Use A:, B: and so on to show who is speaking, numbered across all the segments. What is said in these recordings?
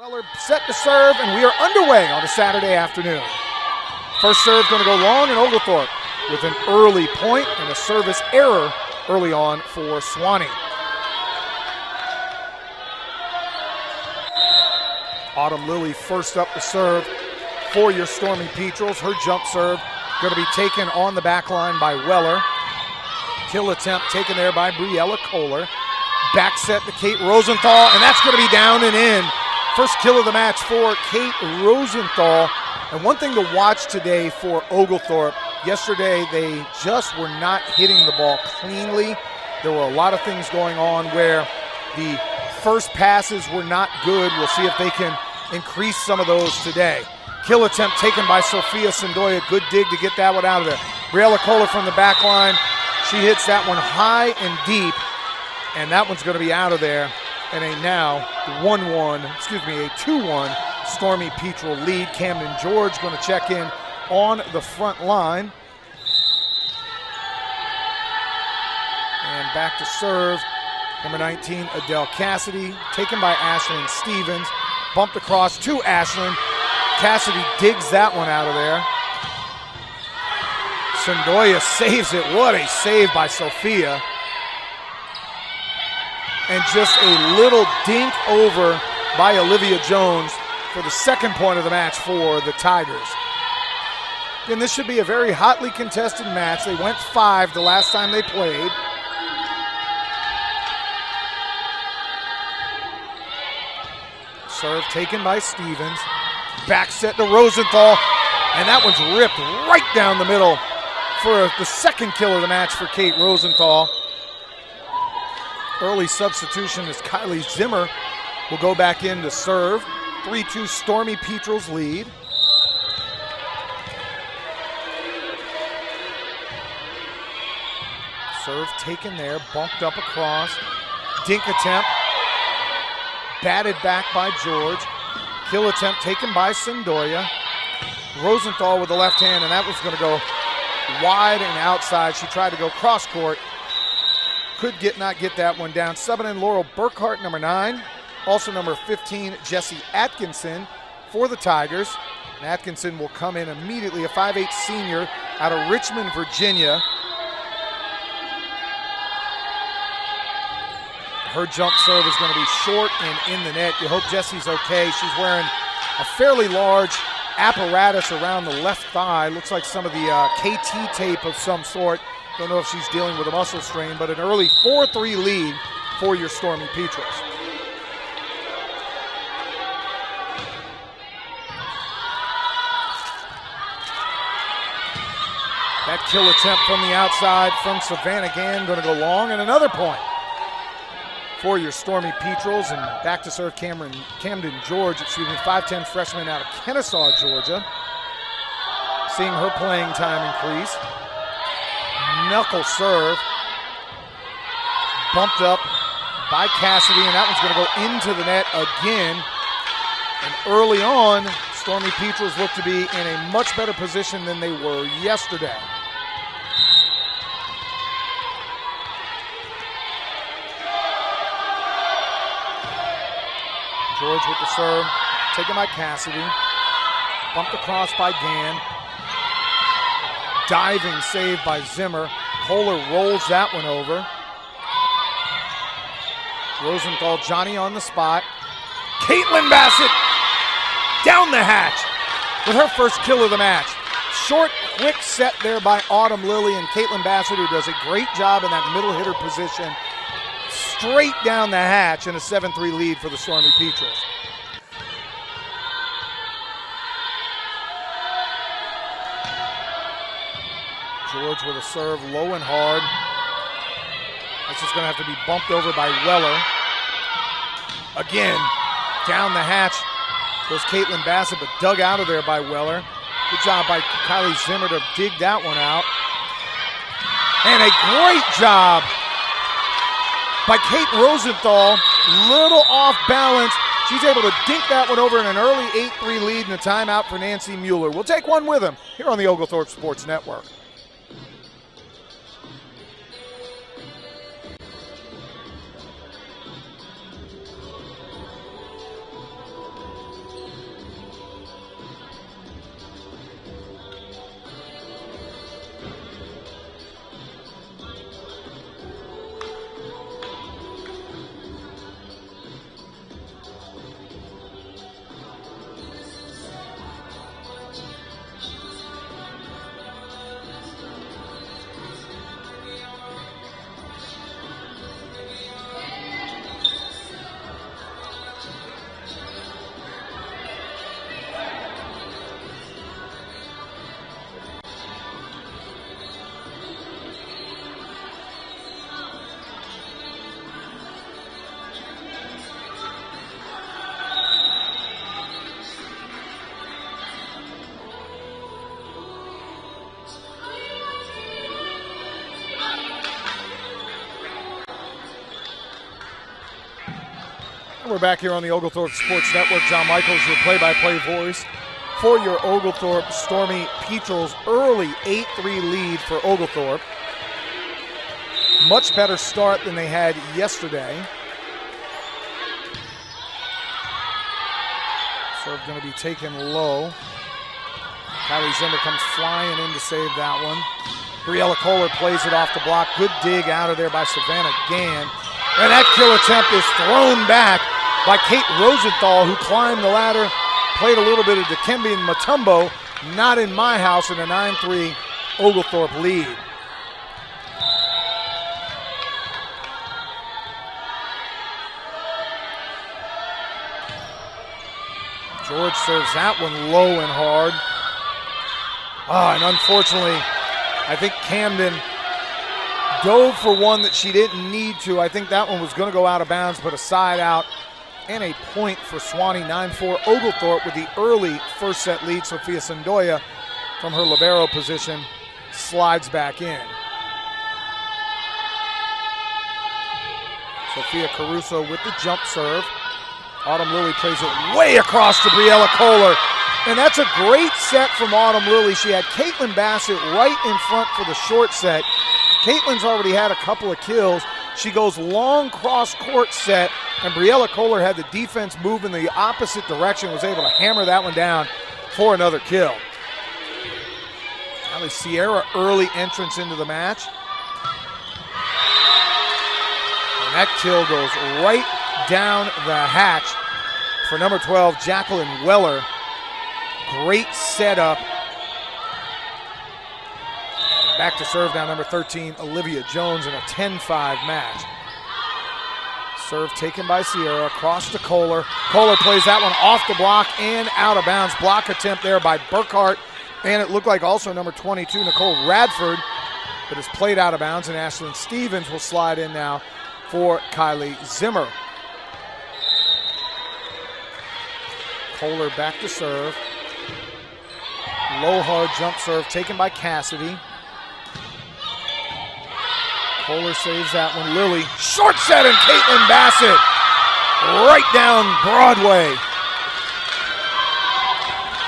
A: Weller set to serve, and we are underway on a Saturday afternoon. First serve going to go long, and Oglethorpe with an early point and a service error early on for Sewanee. Autumn Lilly first up to serve for your Stormy Petrels. Her jump serve going to be taken on the back line by Weller. Kill attempt taken there by Briella Kohler. Back set to Kate Rosenthal, and that's going to be down and in. First kill of the match for Kate Rosenthal. And one thing to watch today for Oglethorpe, yesterday they just were not hitting the ball cleanly. There were a lot of things going on where the first passes were not good. We'll see if they can increase some of those today. Kill attempt taken by Sophia Sandoya. Good dig to get that one out of there. Briella Kohler from the back line. She hits that one high and deep, and that one's going to be out of there. And a 2-1 Stormy Petrel lead. Camden George going to check in on the front line. And back to serve, number 19, Adele Cassidy, taken by Ashlyn Stevens. Bumped across to Ashlyn. Cassidy digs that one out of there. Sandoya saves it. What a save by Sophia. And just a little dink over by Olivia Jones for the second point of the match for the Tigers. And this should be a very hotly contested match. They went 5 the last time they played. Serve taken by Stevens. Back set to Rosenthal, and that one's ripped right down the middle for the second kill of the match for Kate Rosenthal. Early substitution as Kylie Zimmer will go back in to serve. 3-2 Stormy Petrels lead. Serve taken there, bumped up across. Dink attempt. Batted back by George. Kill attempt taken by Sandoya. Rosenthal with the left hand, and that was going to go wide and outside. She tried to go cross court. Could not get that one down. Subbing in Laurel Burkhart, number 9. Also number 15, Jessie Atkinson for the Tigers. And Atkinson will come in immediately, a 5'8" senior out of Richmond, Virginia. Her jump serve is going to be short and in the net. You hope Jessie's okay. She's wearing a fairly large apparatus around the left thigh. Looks like some of the KT tape of some sort. Don't know if she's dealing with a muscle strain, but an early 4-3 lead for your Stormy Petrels. That kill attempt from the outside from Savannah Gann going to go long, and another point for your Stormy Petrels. And back to serve Camden George, 5'10" freshman out of Kennesaw, Georgia. Seeing her playing time increase. Knuckle serve. Bumped up by Cassidy, and that one's going to go into the net again. And early on, Stormy Petrels look to be in a much better position than they were yesterday. George with the serve, taken by Cassidy. Bumped across by Gann. Diving save by Zimmer. Kohler rolls that one over. Rosenthal, Johnny on the spot. Caitlin Bassett down the hatch with her first kill of the match. Short, quick set there by Autumn Lilly, and Caitlin Bassett, who does a great job in that middle hitter position. Straight down the hatch in a 7-3 lead for the Stormy Petrels. George with a serve low and hard. That's just going to have to be bumped over by Weller. Again, down the hatch goes Caitlin Bassett, but dug out of there by Weller. Good job by Kylie Zimmer to dig that one out. And a great job by Kate Rosenthal. Little off balance. She's able to dink that one over in an early 8-3 lead, and a timeout for Nancy Mueller. We'll take one with him here on the Oglethorpe Sports Network. we're back here on the Oglethorpe Sports Network. John Michaels, your play-by-play voice for your Oglethorpe Stormy Petrels. Early 8-3 lead for Oglethorpe. Much better start than they had yesterday. Serve going to be taken low. Kylie Zimmer comes flying in to save that one. Briella Kohler plays it off the block. Good dig out of there by Savannah Gann. And that kill attempt is thrown back by Kate Rosenthal, who climbed the ladder, played a little bit of Dikembe and Mutombo. Not in my house, in a 9-3 Oglethorpe lead. George serves that one low and hard. And unfortunately, I think Camden dove for one that she didn't need to. I think that one was going to go out of bounds, but a side out and a point for Sewanee. 9-4 Oglethorpe with the early first set lead. Sophia Sandoya from her libero position slides back in. Sophia Caruso with the jump serve. Autumn Lilly plays it way across to Briella Kohler. And that's a great set from Autumn Lilly. She had Caitlin Bassett right in front for the short set. Caitlin's already had a couple of kills. She goes long cross-court set, and Briella Kohler had the defense move in the opposite direction, was able to hammer that one down for another kill. Allie Sierra early entrance into the match. And that kill goes right down the hatch for number 12, Jacqueline Weller. Great setup. Back to serve now, number 13, Olivia Jones, in a 10-5 match. Serve taken by Sierra, across to Kohler. Kohler plays that one off the block and out of bounds. Block attempt there by Burkhart, and it looked like also number 22, Nicole Radford, but it's played out of bounds, and Ashlyn Stevens will slide in now for Kylie Zimmer. Kohler back to serve. Low hard jump serve taken by Cassidy. Kohler saves that one. Lilly, short set, and Caitlin Bassett right down Broadway.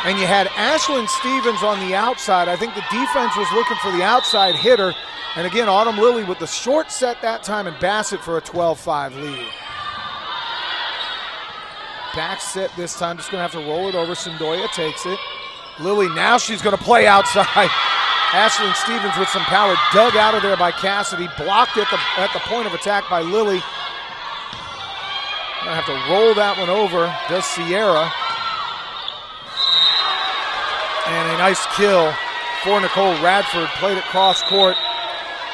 A: And you had Ashlyn Stevens on the outside. I think the defense was looking for the outside hitter. And again, Autumn Lilly with the short set that time, and Bassett for a 12-5 lead. Back set this time, just gonna have to roll it over. Sandoya takes it. Lilly, now she's gonna play outside. Ashlyn Stevens with some power, dug out of there by Cassidy, blocked at the point of attack by Lilly. Gonna have to roll that one over, does Sierra. And a nice kill for Nicole Radford, played it cross court.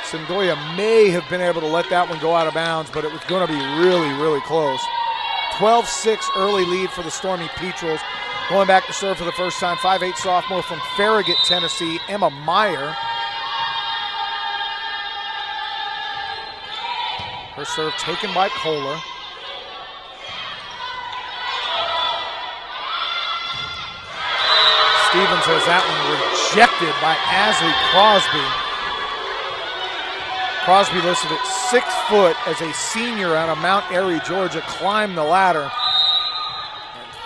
A: Sandoya may have been able to let that one go out of bounds, but it was gonna be really, really close. 12-6 early lead for the Stormy Petrels. Going back to serve for the first time, 5'8" sophomore from Farragut, Tennessee, Emma Meyer. Her serve taken by Kohler. Stevens has that one rejected by Asley Crosby. Crosby listed at 6 foot as a senior out of Mount Airy, Georgia, climbed the ladder.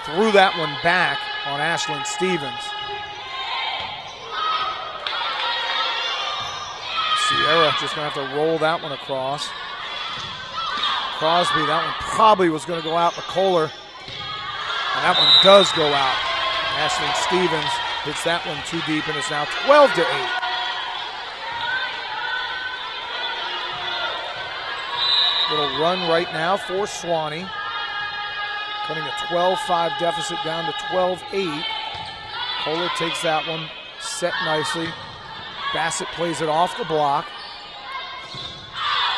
A: Threw that one back on Ashlyn Stevens. Sierra just gonna have to roll that one across. Crosby, that one probably was gonna go out to Kohler. And that one does go out. Ashlyn Stevens hits that one too deep, and it's now 12-8. Little run right now for Sewanee. Cutting a 12-5 deficit down to 12-8. Kohler takes that one, set nicely. Bassett plays it off the block.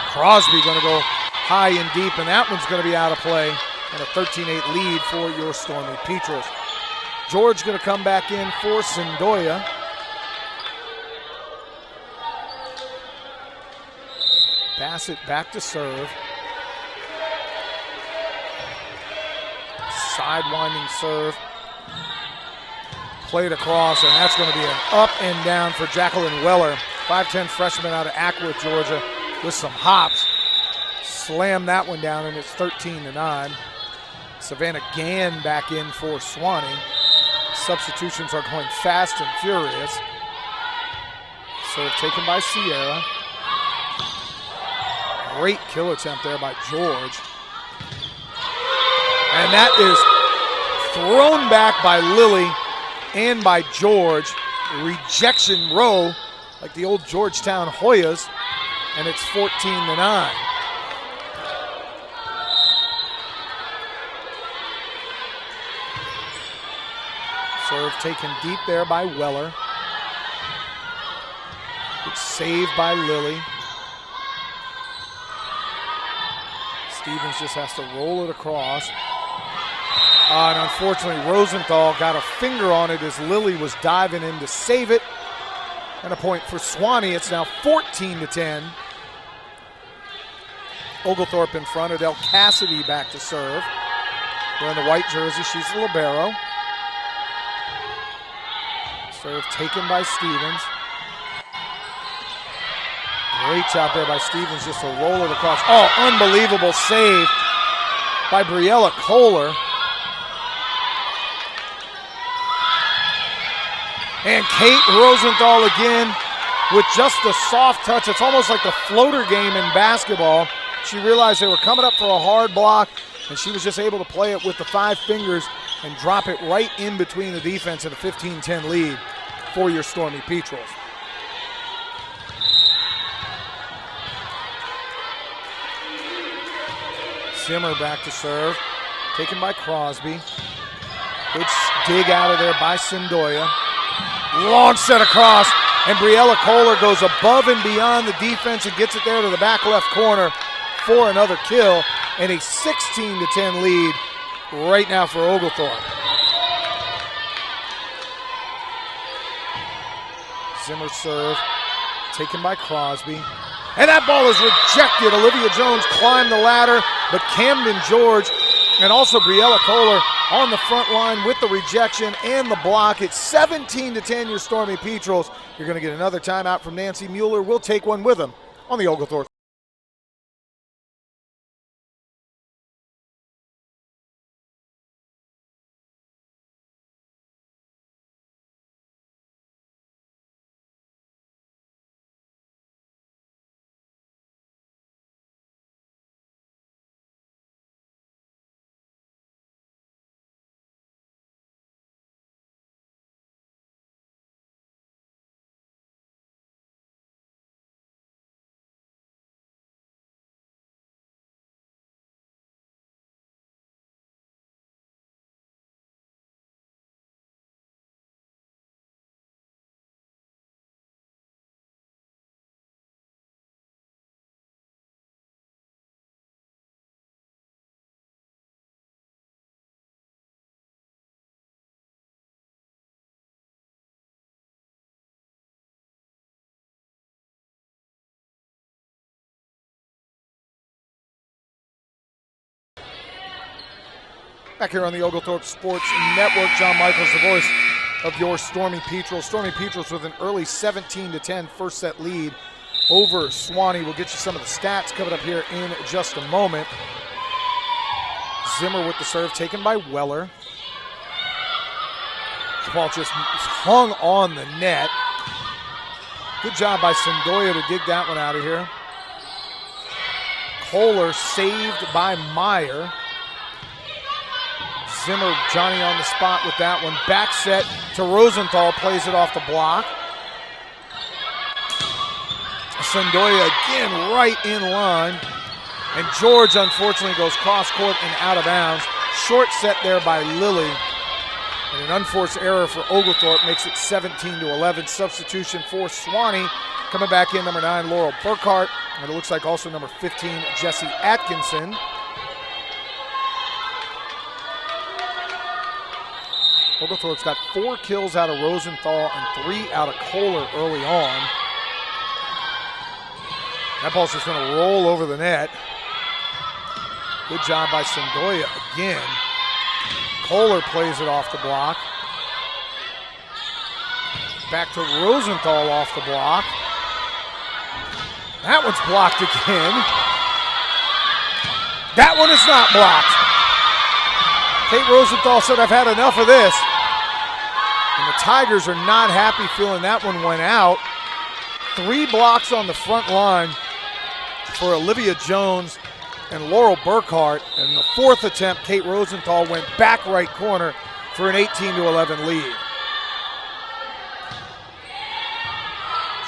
A: Crosby gonna go high and deep, and that one's gonna be out of play. And a 13-8 lead for your Stormy Petrels. George gonna come back in for Sandoya. Bassett back to serve. Sidewinding serve. Played across, and that's going to be an up and down for Jacqueline Weller. 5'10" freshman out of Ackworth, Georgia, with some hops. Slam that one down, and it's 13-9. Savannah Gann back in for Sewanee. Substitutions are going fast and furious. Serve taken by Sierra. Great kill attempt there by George. And that is thrown back by Lily and by George. Rejection row, like the old Georgetown Hoyas, and it's 14-9. Serve taken deep there by Weller. It's saved by Lily. Stevens just has to roll it across. And unfortunately, Rosenthal got a finger on it as Lily was diving in to save it. And a point for Sewanee. It's now 14-10. Oglethorpe in front. Adele Cassidy back to serve. Wearing the white jersey, she's the libero. Serve taken by Stevens. Great job there by Stevens just to roll it across. Oh, unbelievable save by Briella Kohler. And Kate Rosenthal again with just a soft touch. It's almost like the floater game in basketball. She realized they were coming up for a hard block, and she was just able to play it with the 5 fingers and drop it right in between the defense in a 15-10 lead for your Stormy Petrels. Zimmer back to serve, taken by Crosby. Good dig out of there by Sendoya. Launch set across, and Briella Kohler goes above and beyond the defense and gets it there to the back left corner for another kill, and a 16-10 lead right now for Oglethorpe. Zimmer serve, taken by Crosby. And that ball is rejected. Olivia Jones climbed the ladder, but Camden George and also Briella Kohler on the front line with the rejection and the block. It's 17-10, your Stormy Petrels. You're going to get another timeout from Nancy Mueller. We'll take one with them on the Oglethorpe. Back here on the Oglethorpe Sports Network, John Michaels, the voice of your Stormy Petrels. Stormy Petrels with an early 17-10 first set lead over Sewanee. We'll get you some of the stats coming up here in just a moment. Zimmer with the serve taken by Weller. The ball just hung on the net. Good job by Sendoya to dig that one out of here. Kohler saved by Meyer. Zimmer, Johnny on the spot with that one. Back set to Rosenthal, plays it off the block. Sendoya again right in line. And George, unfortunately, goes cross-court and out of bounds. Short set there by Lily. And an unforced error for Oglethorpe makes it 17-11. Substitution for Sewanee. Coming back in, number 9, Laurel Burkhart. And it looks like also number 15, Jessie Atkinson. Oglethorpe's got 4 kills out of Rosenthal and 3 out of Kohler early on. That ball's just going to roll over the net. Good job by Sendoya again. Kohler plays it off the block. Back to Rosenthal off the block. That one's blocked again. That one is not blocked. Kate Rosenthal said, "I've had enough of this." And the Tigers are not happy feeling that one went out. 3 blocks on the front line for Olivia Jones and Laurel Burkhart. And the 4th attempt, Kate Rosenthal went back right corner for an 18-11 lead.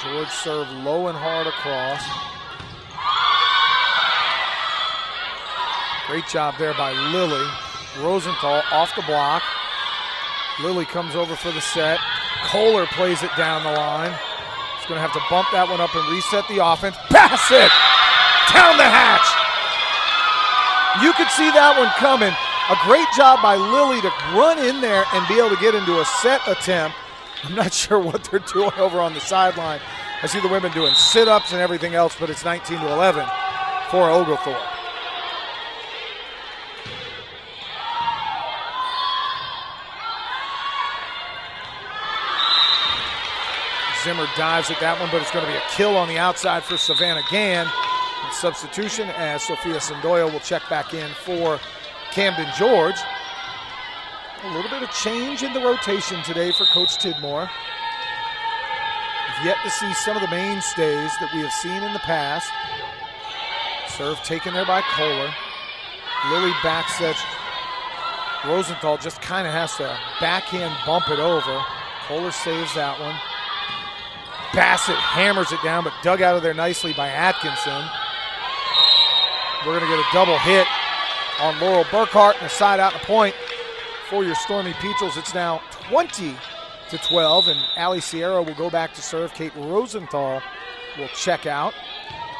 A: George served low and hard across. Great job there by Lily. Rosenthal off the block. Lily comes over for the set. Kohler plays it down the line. She's going to have to bump that one up and reset the offense. Pass it! Down the hatch! You could see that one coming. A great job by Lily to run in there and be able to get into a set attempt. I'm not sure what they're doing over on the sideline. I see the women doing sit-ups and everything else, but it's 19-11 for Oglethorpe. Zimmer dives at that one, but it's going to be a kill on the outside for Savannah Gann. And substitution as Sophia Sandoya will check back in for Camden George. A little bit of change in the rotation today for Coach Tidmore. We've yet to see some of the mainstays that we have seen in the past. Serve taken there by Kohler. Lily backsets. Rosenthal just kind of has to backhand bump it over. Kohler saves that one. Bassett hammers it down, but dug out of there nicely by Atkinson. We're going to get a double hit on Laurel Burkhart and a side out and a point for your Stormy Petrels. It's now 20-12, and Allie Sierra will go back to serve. Kate Rosenthal will check out.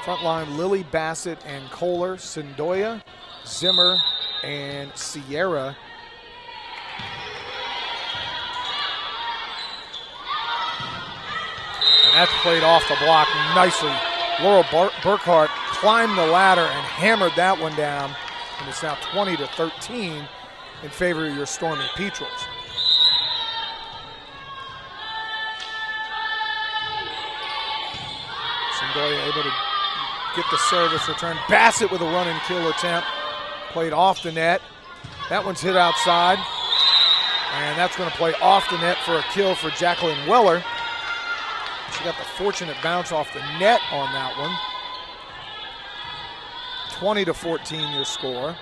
A: Front line, Lily, Bassett, and Kohler, Sandoya, Zimmer, and Sierra. And that's played off the block nicely. Laurel Burkhart climbed the ladder and hammered that one down. And it's now 20-13 in favor of your Stormy Petrels. Sandoya able to get the service return. Bassett with a run and kill attempt. Played off the net. That one's hit outside. And that's going to play off the net for a kill for Jacqueline Weller. She got the fortunate bounce off the net on that one. 20-14 your score.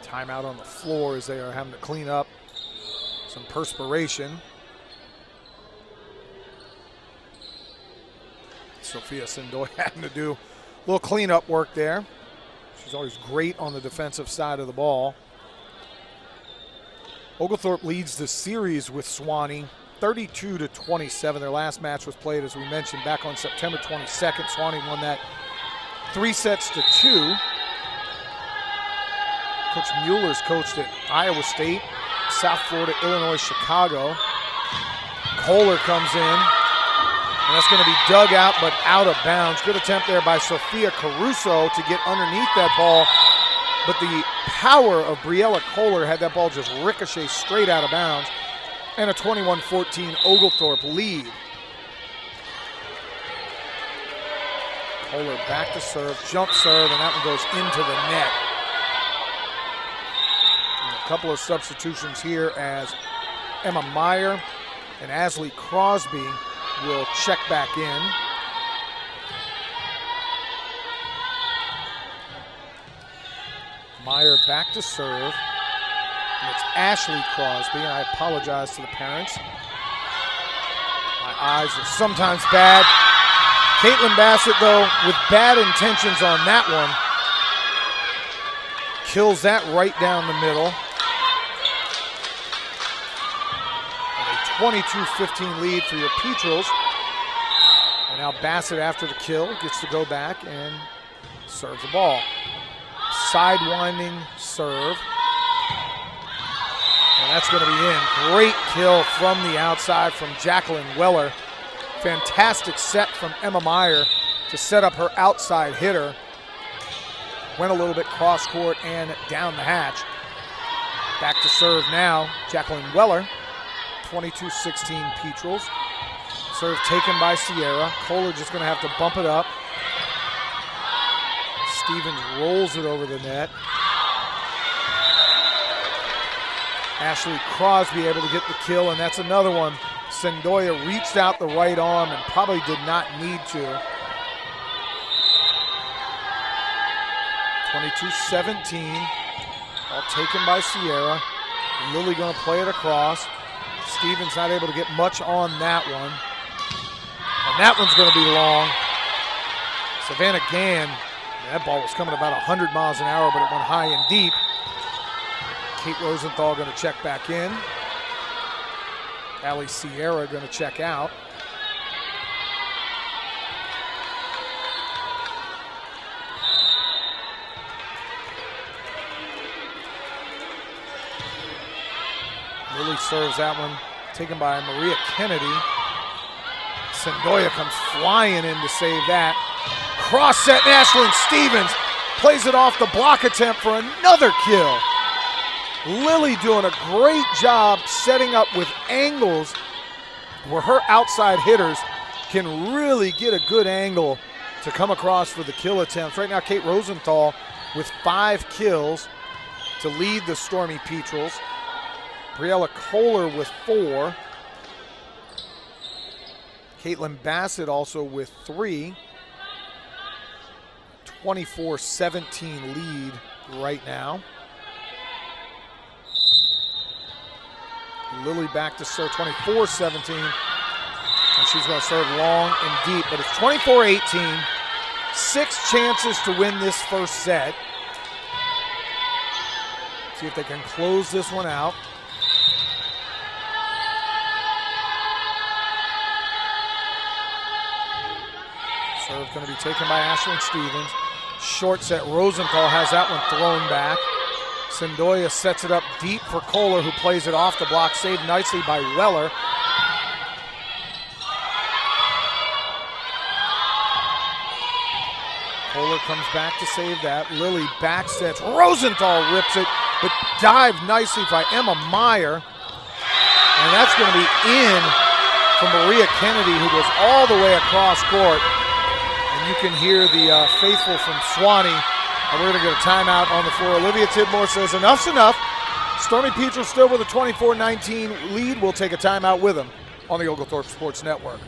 A: Timeout on the floor as they are having to clean up some perspiration. Sophia Sandoya having to do a little cleanup work there. She's always great on the defensive side of the ball. Oglethorpe leads the series with Sewanee 32-27. Their last match was played, as we mentioned, back on September 22nd. Sewanee won that 3-2. Coach Mueller's coached at Iowa State, South Florida, Illinois, Chicago. Kohler comes in, and that's going to be dug out but out of bounds. Good attempt there by Sophia Caruso to get underneath that ball, but the power of Briella Kohler had that ball just ricochet straight out of bounds. And a 21-14 Oglethorpe lead. Kohler back to serve, jump serve, and that one goes into the net. And a couple of substitutions here as Emma Meyer and Asley Crosby will check back in. Meyer back to serve. And it's Ashley Crosby. I apologize to the parents. My eyes are sometimes bad. Caitlin Bassett, though, with bad intentions on that one, kills that right down the middle. And a 22-15 lead for your Petrels. And now Bassett, after the kill, gets to go back and serve the ball. Sidewinding serve. And that's going to be in. Great kill from the outside from Jacqueline Weller. Fantastic set from Emma Meyer to set up her outside hitter. Went a little bit cross court and down the hatch. Back to serve now, Jacqueline Weller. 22-16 Petrels. Serve taken by Sierra. Kohler just going to have to bump it up. Stevens rolls it over the net. Ashley Crosby able to get the kill, and that's another one. Sendoya reached out the right arm and probably did not need to. 22-17. All taken by Sierra. Lily going to play it across. Stevens not able to get much on that one. And that one's going to be long. Savannah Gann, that ball was coming about 100 miles an hour, but it went high and deep. Kate Rosenthal going to check back in. Allie Sierra going to check out. Lily serves that one, taken by Maria Kennedy. Sendoya comes flying in to save that. Cross set, and Ashlyn Stevens plays it off the block attempt for another kill. Lily doing a great job setting up with angles where her outside hitters can really get a good angle to come across for the kill attempts. Right now, Kate Rosenthal with 5 kills to lead the Stormy Petrels. Briella Kohler with 4. Caitlin Bassett also with 3. 24-17 lead right now. Lily back to serve 24-17. And she's going to serve long and deep, but it's 24-18. 6 chances to win this first set. See if they can close this one out. Serve going to be taken by Ashlyn Stevens. Short set, Rosenthal has that one thrown back. Sendoya sets it up deep for Kohler, who plays it off the block, saved nicely by Weller. Kohler comes back to save that. Lily back sets. Rosenthal rips it, but dived nicely by Emma Meyer. And that's going to be in from Maria Kennedy, who goes all the way across court. And you can hear the faithful from Sewanee. And we're going to get a timeout on the floor. Olivia Tidmore says enough's enough. Stormy Petrel still with a 24-19 lead. We'll take a timeout with them on the Oglethorpe Sports Network.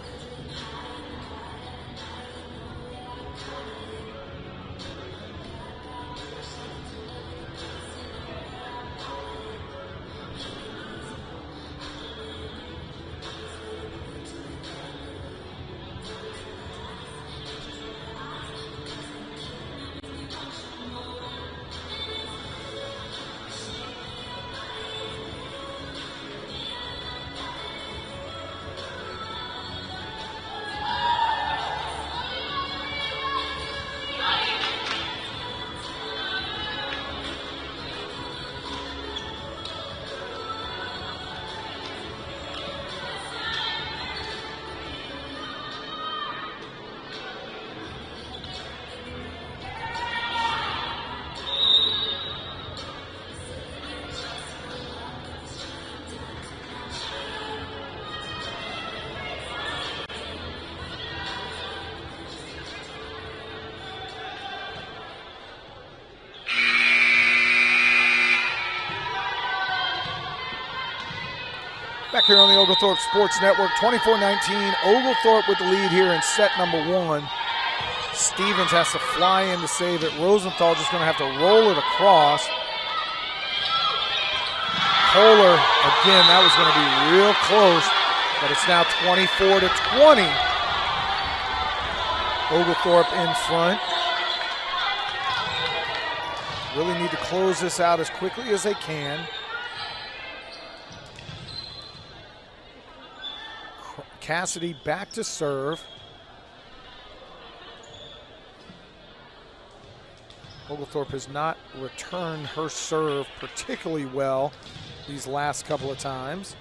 A: Back here on the Oglethorpe Sports Network, 24-19, Oglethorpe with the lead here in set number 1. Stevens has to fly in to save it. Rosenthal just going to have to roll it across. Kohler, again, that was going to be real close, but it's now 24-20. Oglethorpe in front. Really need to close this out as quickly as they can. Cassidy back to serve. Oglethorpe has not returned her serve particularly well these last couple of times.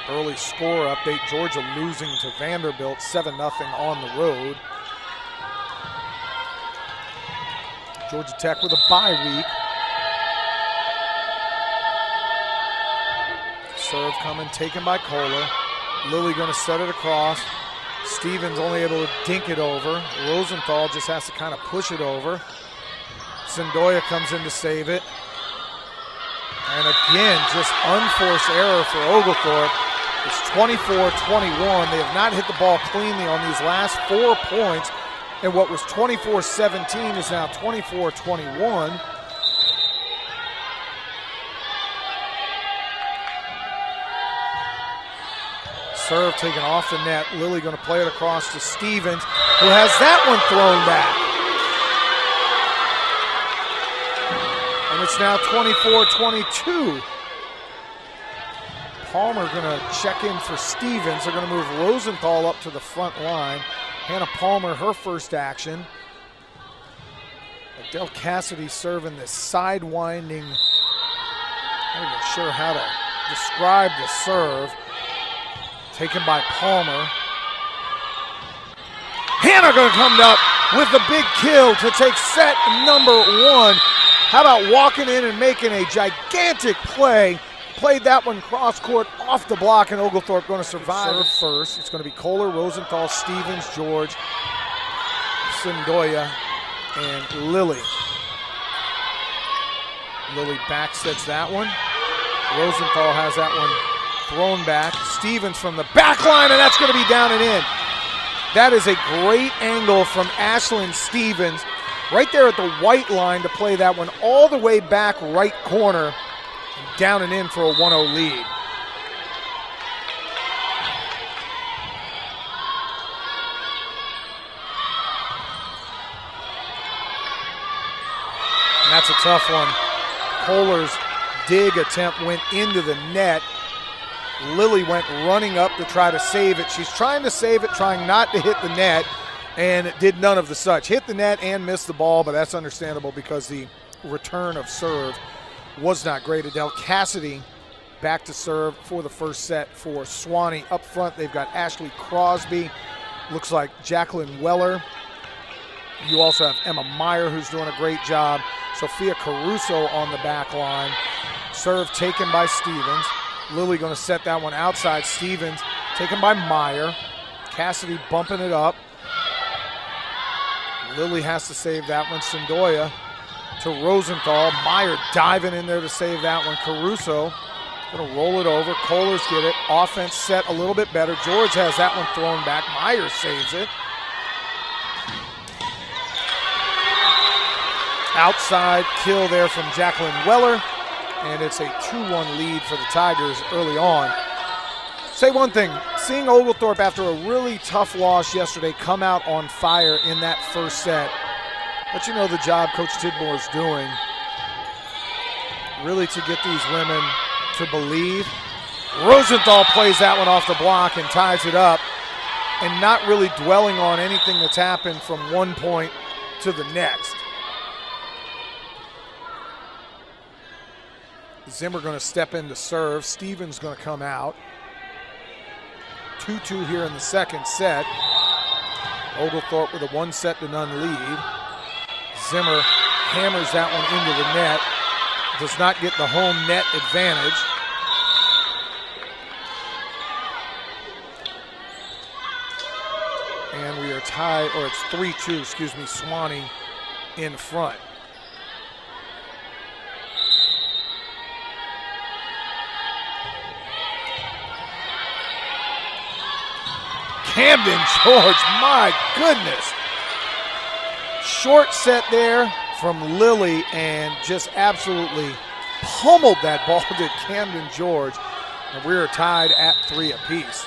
A: Early score update, Georgia losing to Vanderbilt 7-0 on the road. Georgia Tech with a bye week. Serve coming, taken by Kohler. Lily going to set it across. Stevens only able to dink it over. Rosenthal just has to kind of push it over. Sendoya comes in to save it. And again, just unforced error for Oglethorpe. It's 24-21. They have not hit the ball cleanly on these last 4 points. And what was 24-17 is now 24-21. Serve taken off the net. Lilly going to play it across to Stevens, who has that one thrown back. And it's now 24-22. Palmer going to check in for Stevens. They're going to move Rosenthal up to the front line. Hannah Palmer, her first action. Adele Cassidy serving this sidewinding. I'm not even sure how to describe the serve. Taken by Palmer. Hannah going to come up with the big kill to take set number 1. How about walking in and making a gigantic play? Played that one cross court off the block, and Oglethorpe going to survive it first. It's going to be Kohler, Rosenthal, Stevens, George, Sendoya, and Lilly. Lilly back sets that one. Rosenthal has that one thrown back. Stevens from the back line, and that's going to be down and in. That is a great angle from Ashlyn Stevens right there at the white line to play that one all the way back right corner. Down and in for a 1-0 lead. And that's a tough one. Kohler's dig attempt went into the net. Lilly went running up to try to save it. She's trying to save it, trying not to hit the net, and it did none of the such. Hit the net and missed the ball, but that's understandable because the return of serve was not great. Adele Cassidy back to serve for the first set for Sewanee. Up front, they've got Ashley Crosby. Looks like Jacqueline Weller. You also have Emma Meyer, who's doing a great job. Sophia Caruso on the back line. Serve taken by Stevens. Lilly going to set that one outside. Stevens taken by Meyer. Cassidy bumping it up. Lilly has to save that one. Sendoya to Rosenthal. Meyer diving in there to save that one. Caruso going to roll it over. Kohlers get it. Offense set a little bit better. George has that one thrown back. Meyer saves it. Outside kill there from Jacqueline Weller. And it's a 2-1 lead for the Tigers early on. Say one thing, seeing Oglethorpe after a really tough loss yesterday come out on fire in that first set, let you know the job Coach Tidmore's doing, really to get these women to believe. Rosenthal plays that one off the block and ties it up, and not really dwelling on anything that's happened from one point to the next. Zimmer going to step in to serve. Stevens going to come out. 2-2 here in the second set. Oglethorpe with a 1-0 lead. Zimmer hammers that one into the net. Does not get the home net advantage. And we are tied, or it's 3-2, excuse me, Sewanee in front. Camden George, my goodness. Short set there from Lilly and just absolutely pummeled that ball to Camden George. And we are tied at 3 apiece.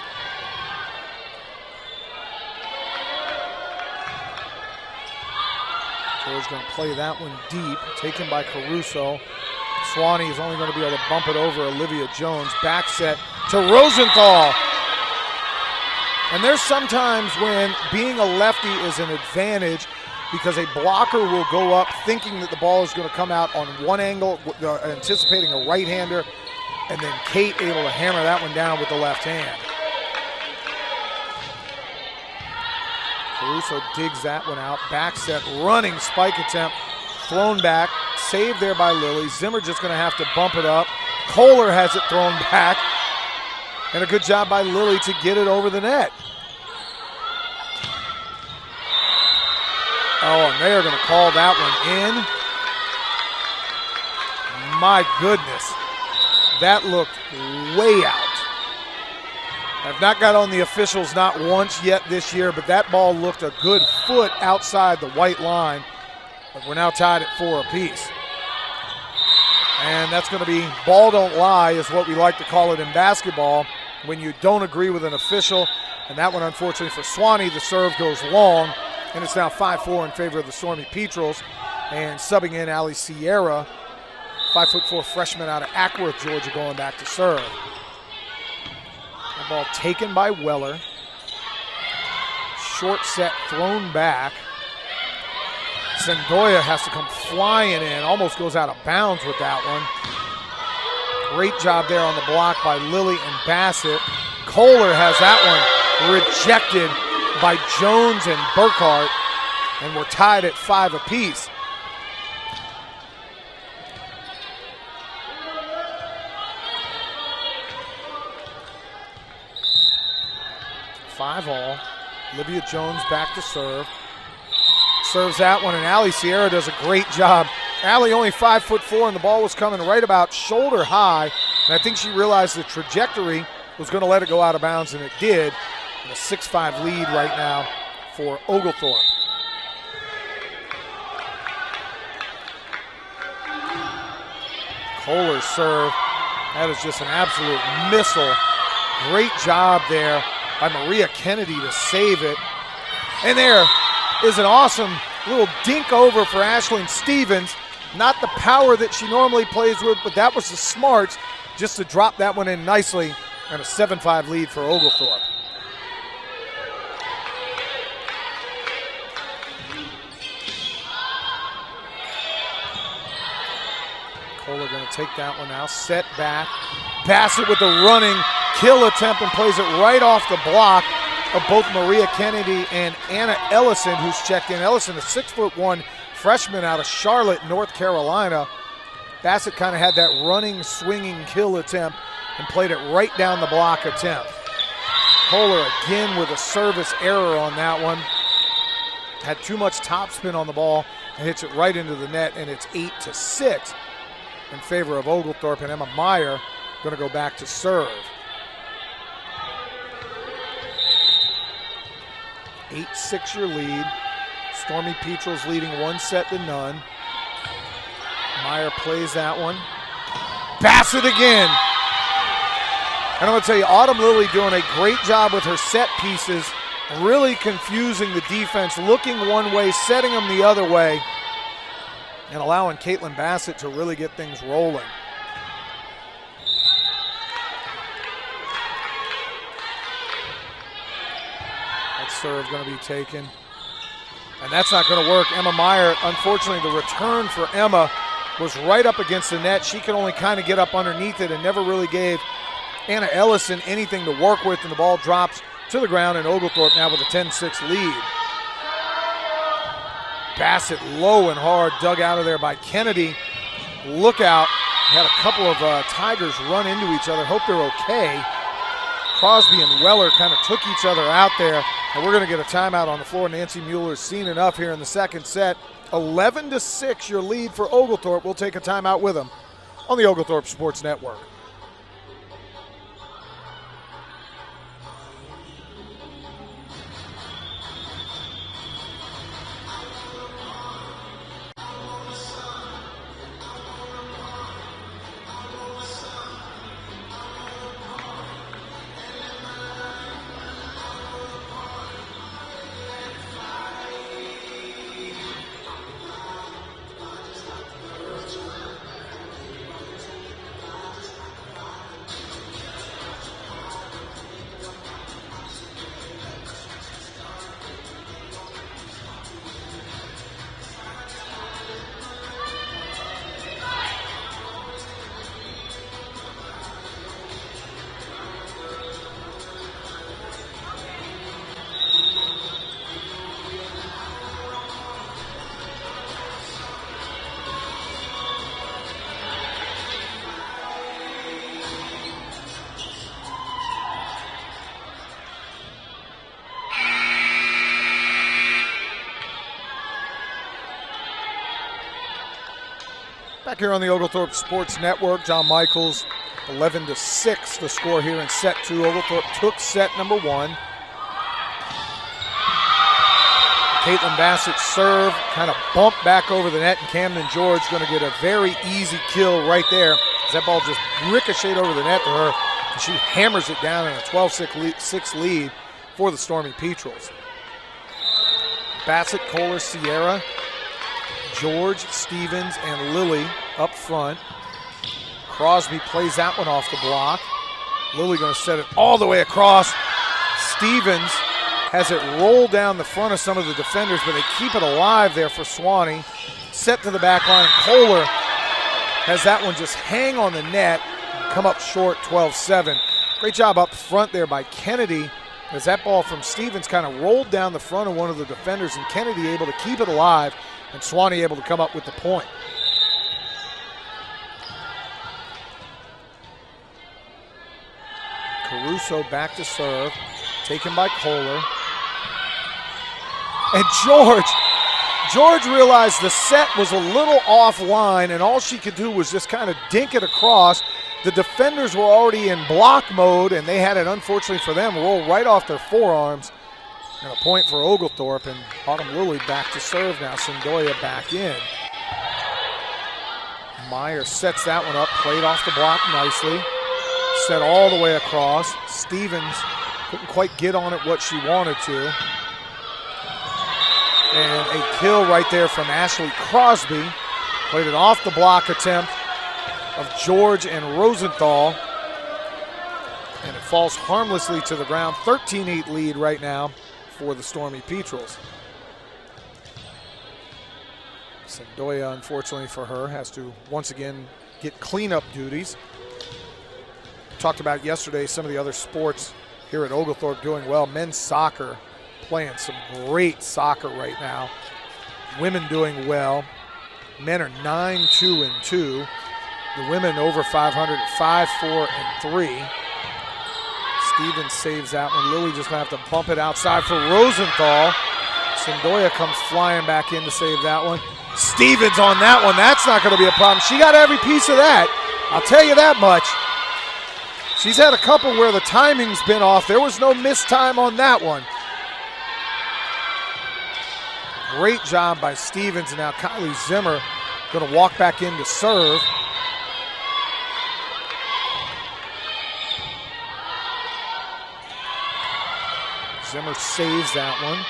A: George going to play that one deep, taken by Caruso. Sewanee is only going to be able to bump it over Olivia Jones. Back set to Rosenthal. And there's sometimes when being a lefty is an advantage because a blocker will go up thinking that the ball is going to come out on one angle, anticipating a right-hander, and then Kate able to hammer that one down with the left hand. Caruso digs that one out. Back set, running spike attempt, thrown back, saved there by Lilly. Zimmer just going to have to bump it up. Kohler has it thrown back. And a good job by Lilly to get it over the net. Oh, and they are going to call that one in. my goodness. That looked way out. I've not got on the officials not once yet this year, but that ball looked a good foot outside the white line. But we're now tied at 4 apiece. And that's going to be ball don't lie is what we like to call it in basketball when you don't agree with an official. And that one, unfortunately for Sewanee, the serve goes long. And it's now 5-4 in favor of the Stormy Petrels. And subbing in Ali Sierra, 5'4" freshman out of Ackworth, Georgia, going back to serve. The ball taken by Weller. Short set thrown back. Sendoya has to come flying in, almost goes out of bounds with that one. Great job there on the block by Lilly and Bassett. Kohler has that one rejected by Jones and Burkhart, and we're tied at 5 apiece. Five all. Olivia Jones back to serve. Serves that one, and Ali Sierra does a great job. Ali only 5'4", and the ball was coming right about shoulder high. And I think she realized the trajectory was going to let it go out of bounds, and it did. And a 6-5 lead right now for Oglethorpe. Kohler's serve. That is just an absolute missile. Great job there by Maria Kennedy to save it. And there is an awesome little dink over for Ashlyn Stevens. Not the power that she normally plays with, but that was the smarts just to drop that one in nicely, and a 7-5 lead for Oglethorpe. Kohler going to take that one now, set back. Bassett with the running kill attempt and plays it right off the block of both Maria Kennedy and Anna Ellison, who's checked in. Ellison, a 6'1" freshman out of Charlotte, North Carolina. Bassett kind of had that running, swinging kill attempt and played it right down the block attempt. Kohler again with a service error on that one. Had too much topspin on the ball and hits it right into the net, and it's 8-6 in favor of Oglethorpe, and Emma Meyer going to go back to serve. 8-6 your lead. Stormy Petrels leading 1-0. Meyer plays that one. Bassett again. And I'm going to tell you, Autumn Lilly doing a great job with her set pieces, really confusing the defense, looking one way, setting them the other way, and allowing Caitlin Bassett to really get things rolling. That serve going to be taken. And that's not going to work. Emma Meyer, unfortunately, the return for Emma was right up against the net. She could only kind of get up underneath it and never really gave Anna Ellison anything to work with, and the ball drops to the ground, and Oglethorpe now with a 10-6 lead. Bassett low and hard, dug out of there by Kennedy. Look out. Had a couple of Tigers run into each other. Hope they're okay. Crosby and Weller kind of took each other out there, and we're going to get a timeout on the floor. Nancy Mueller's seen enough here in the second set. 11-6 your lead for Oglethorpe. We'll take a timeout with them on the Oglethorpe Sports Network. Back here on the Oglethorpe Sports Network, John Michaels, 11-6 the score here in set 2. Oglethorpe took set number 1. Caitlin Bassett's serve kind of bumped back over the net, and Camden George going to get a very easy kill right there. That ball just ricocheted over the net to her, and she hammers it down in a 12-6 lead for the Stormy Petrels. Bassett, Kohler, Sierra, George, Stevens, and Lilly up front. Crosby plays that one off the block. Lilly going to set it all the way across. Stevens has it roll down the front of some of the defenders, but they keep it alive there for Sewanee. Set to the back line. Kohler has that one just hang on the net and come up short, 12-7. Great job up front there by Kennedy, as that ball from Stevens kind of rolled down the front of one of the defenders, and Kennedy able to keep it alive, and Sewanee able to come up with the point. Caruso back to serve, taken by Kohler. And George realized the set was a little offline, and all she could do was just kind of dink it across. The defenders were already in block mode, and they had it, unfortunately for them, roll right off their forearms. And a point for Oglethorpe, and Autumn Lilly back to serve now. Sendoya back in. Meyer sets that one up, played off the block nicely. Set all the way across. Stevens couldn't quite get on it what she wanted to. And a kill right there from Ashley Crosby. Played it off the block attempt of George and Rosenthal. And it falls harmlessly to the ground. 13-8 lead right now for the Stormy Petrels. Sendoya, unfortunately for her, has to once again get cleanup duties. Talked about yesterday some of the other sports here at Oglethorpe doing well. Men's soccer playing some great soccer right now. Women doing well. Men are 9-2-2. The women over 500 at 5-4-3. Stevens saves that one. Lilly just going to have to bump it outside for Rosenthal. Sendoya comes flying back in to save that one. Stevens on that one. That's not going to be a problem. She got every piece of that. I'll tell you that much. She's had a couple where the timing's been off. There was no missed time on that one. Great job by Stevens, and now Kylie Zimmer going to walk back in to serve. Zimmer saves that one.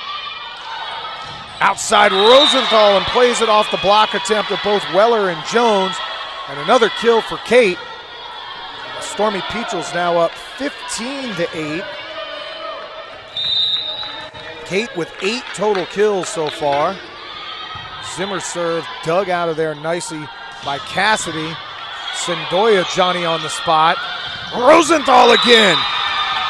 A: Outside Rosenthal, and plays it off the block attempt of both Weller and Jones. And another kill for Kate. The Stormy Petrels now up 15-8. Kate with 8 total kills so far. Zimmer serve dug out of there nicely by Cassidy. Sendoya, Johnny on the spot. Rosenthal again.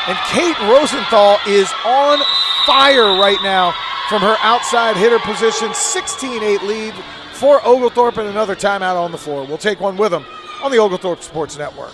A: And Kate Rosenthal is on fire right now from her outside hitter position. 16-8 lead for Oglethorpe, and another timeout on the floor. We'll take one with them on the Oglethorpe Sports Network.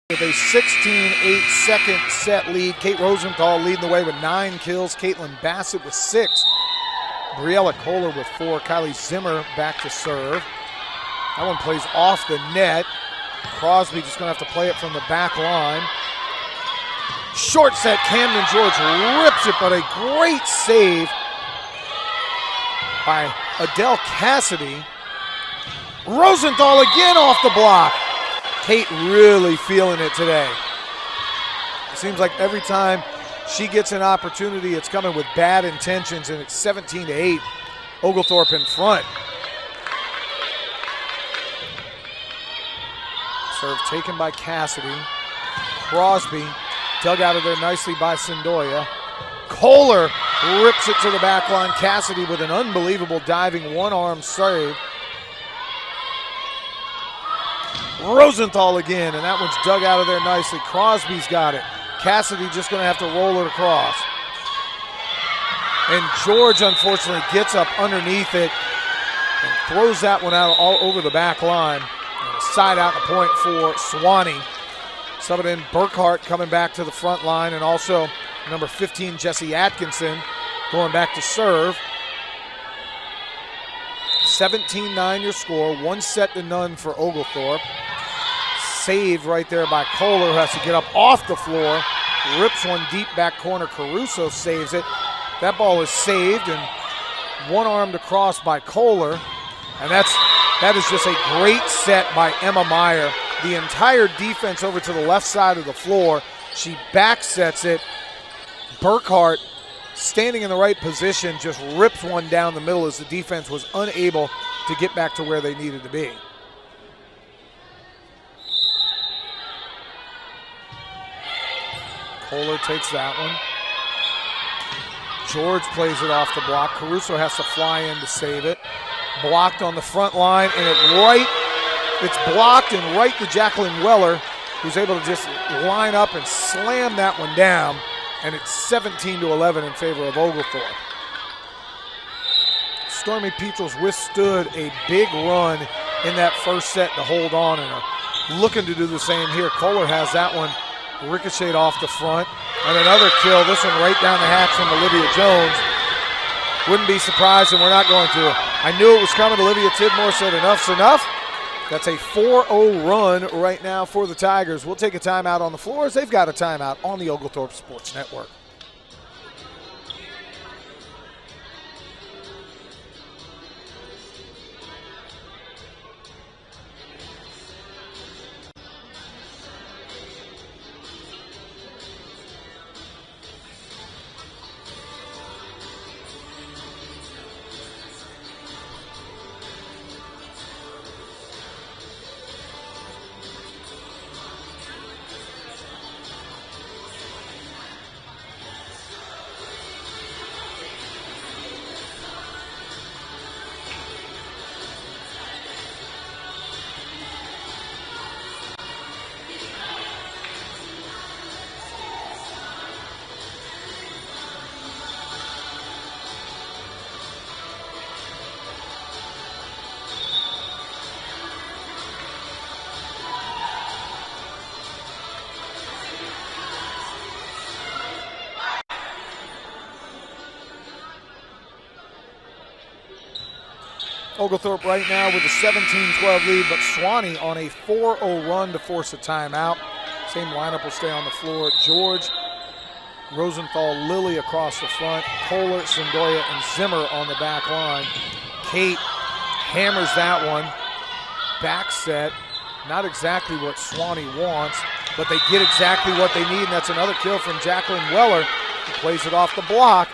A: With a 16-8 second set lead, Kate Rosenthal leading the way with 9 kills. Caitlin Bassett with 6. Briella Kohler with 4. Kylie Zimmer back to serve. That one plays off the net. Crosby just going to have to play it from the back line. Short set, Camden George rips it, but a great save by Adele Cassidy. Rosenthal again off the block. Kate really feeling it today. It seems like every time she gets an opportunity, it's coming with bad intentions, and it's 17-8. Oglethorpe in front. Serve taken by Cassidy. Crosby dug out of there nicely by Sendoya. Kohler rips it to the back line. Cassidy with an unbelievable diving one-arm save. Rosenthal again, and that one's dug out of there nicely. Crosby's got it. Cassidy just going to have to roll it across. And George, unfortunately, gets up underneath it and throws that one out all over the back line. And a side out the point for Sewanee. Subbing in Burkhart coming back to the front line, and also number 15, Jesse Atkinson, going back to serve. 17-9 your score, 1-0 for Oglethorpe. Save right there by Kohler, who has to get up off the floor. Rips one deep back corner. Caruso saves it. That ball is saved and one-armed across by Kohler. And that is just a great set by Emma Meyer. The entire defense over to the left side of the floor. She back sets it. Burkhart, standing in the right position, just rips one down the middle as the defense was unable to get back to where they needed to be. Kohler takes that one. George plays it off the block. Caruso has to fly in to save it. Blocked on the front line, and it's blocked and right to Jacqueline Weller, who's able to just line up and slam that one down. And it's 17-11 in favor of Oglethorpe. Stormy Petrels withstood a big run in that first set to hold on and are looking to do the same here. Kohler has that one ricocheted off the front. And another kill, this one right down the hatch from Olivia Jones. Wouldn't be surprised, and we're not going to. I knew it was coming. Olivia Tidmore said enough's enough. That's a 4-0 run right now for the Tigers. We'll take a timeout on the floors. They've got a timeout on the Oglethorpe Sports Network. Oglethorpe right now with a 17-12 lead, but Sewanee on a 4-0 run to force a timeout. Same lineup will stay on the floor. George, Rosenthal, Lilly across the front, Kohler, Sendoya, and Zimmer on the back line. Kate hammers that one. Back set, not exactly what Sewanee wants, but they get exactly what they need, and that's another kill from Jacqueline Weller, who plays it off the block.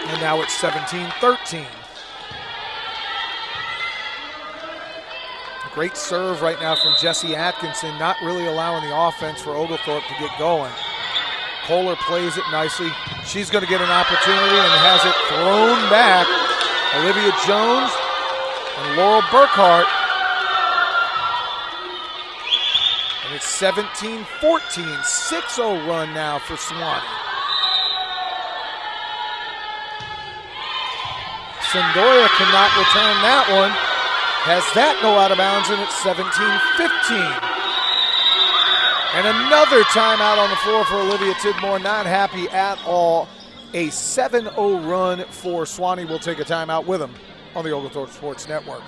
A: And now it's 17-13. Great serve right now from Jesse Atkinson, not really allowing the offense for Oglethorpe to get going. Kohler plays it nicely. She's going to get an opportunity and has it thrown back. Olivia Jones and Laurel Burkhart. And it's 17-14, 6-0 run now for Sewanee. Sendoya cannot return that one. Has that go out of bounds, and it's 17-15. And another timeout on the floor for Olivia Tidmore, not happy at all. A 7-0 run for Sewanee. We'll take a timeout with them on the Oglethorpe Sports Network.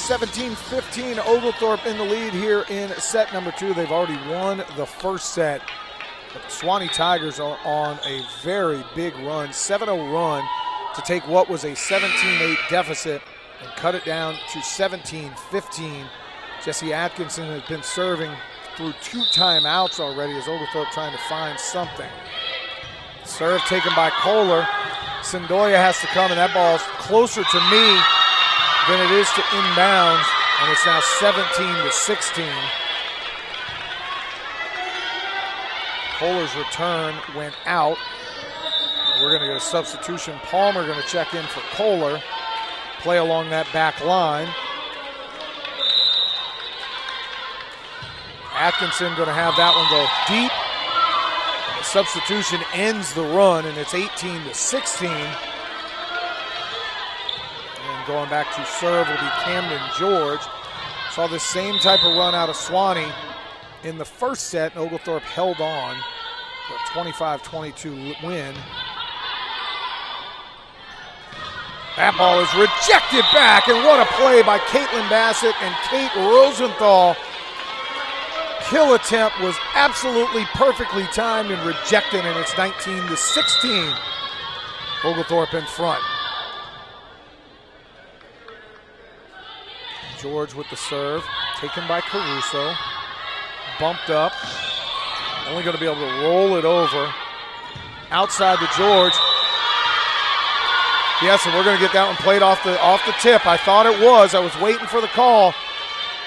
A: 17-15, Oglethorpe in the lead here in set number 2. They've already won the first set. But the Sewanee Tigers are on a very big run, 7-0 run to take what was a 17-8 deficit and cut it down to 17-15. Jesse Atkinson has been serving through 2 timeouts already as Oglethorpe trying to find something. Serve taken by Kohler. Sendoya has to come, and that ball's closer to me than it is to inbounds, and it's now 17-16. Kohler's return went out. We're going to get a substitution. Palmer going to check in for Kohler. Play along that back line. Atkinson going to have that one go deep. And the substitution ends the run, and it's 18-16. And going back to serve will be Camden George. Saw the same type of run out of Sewanee in the first set, and Oglethorpe held on for a 25-22 win. That ball is rejected back, and what a play by Caitlin Bassett and Kate Rosenthal. Kill attempt was absolutely perfectly timed and rejected, and it's 19-16. Oglethorpe in front. George with the serve, taken by Caruso. Bumped up. Only going to be able to roll it over. Outside to George. Yes, and we're going to get that one played off the tip. I thought it was. I was waiting for the call.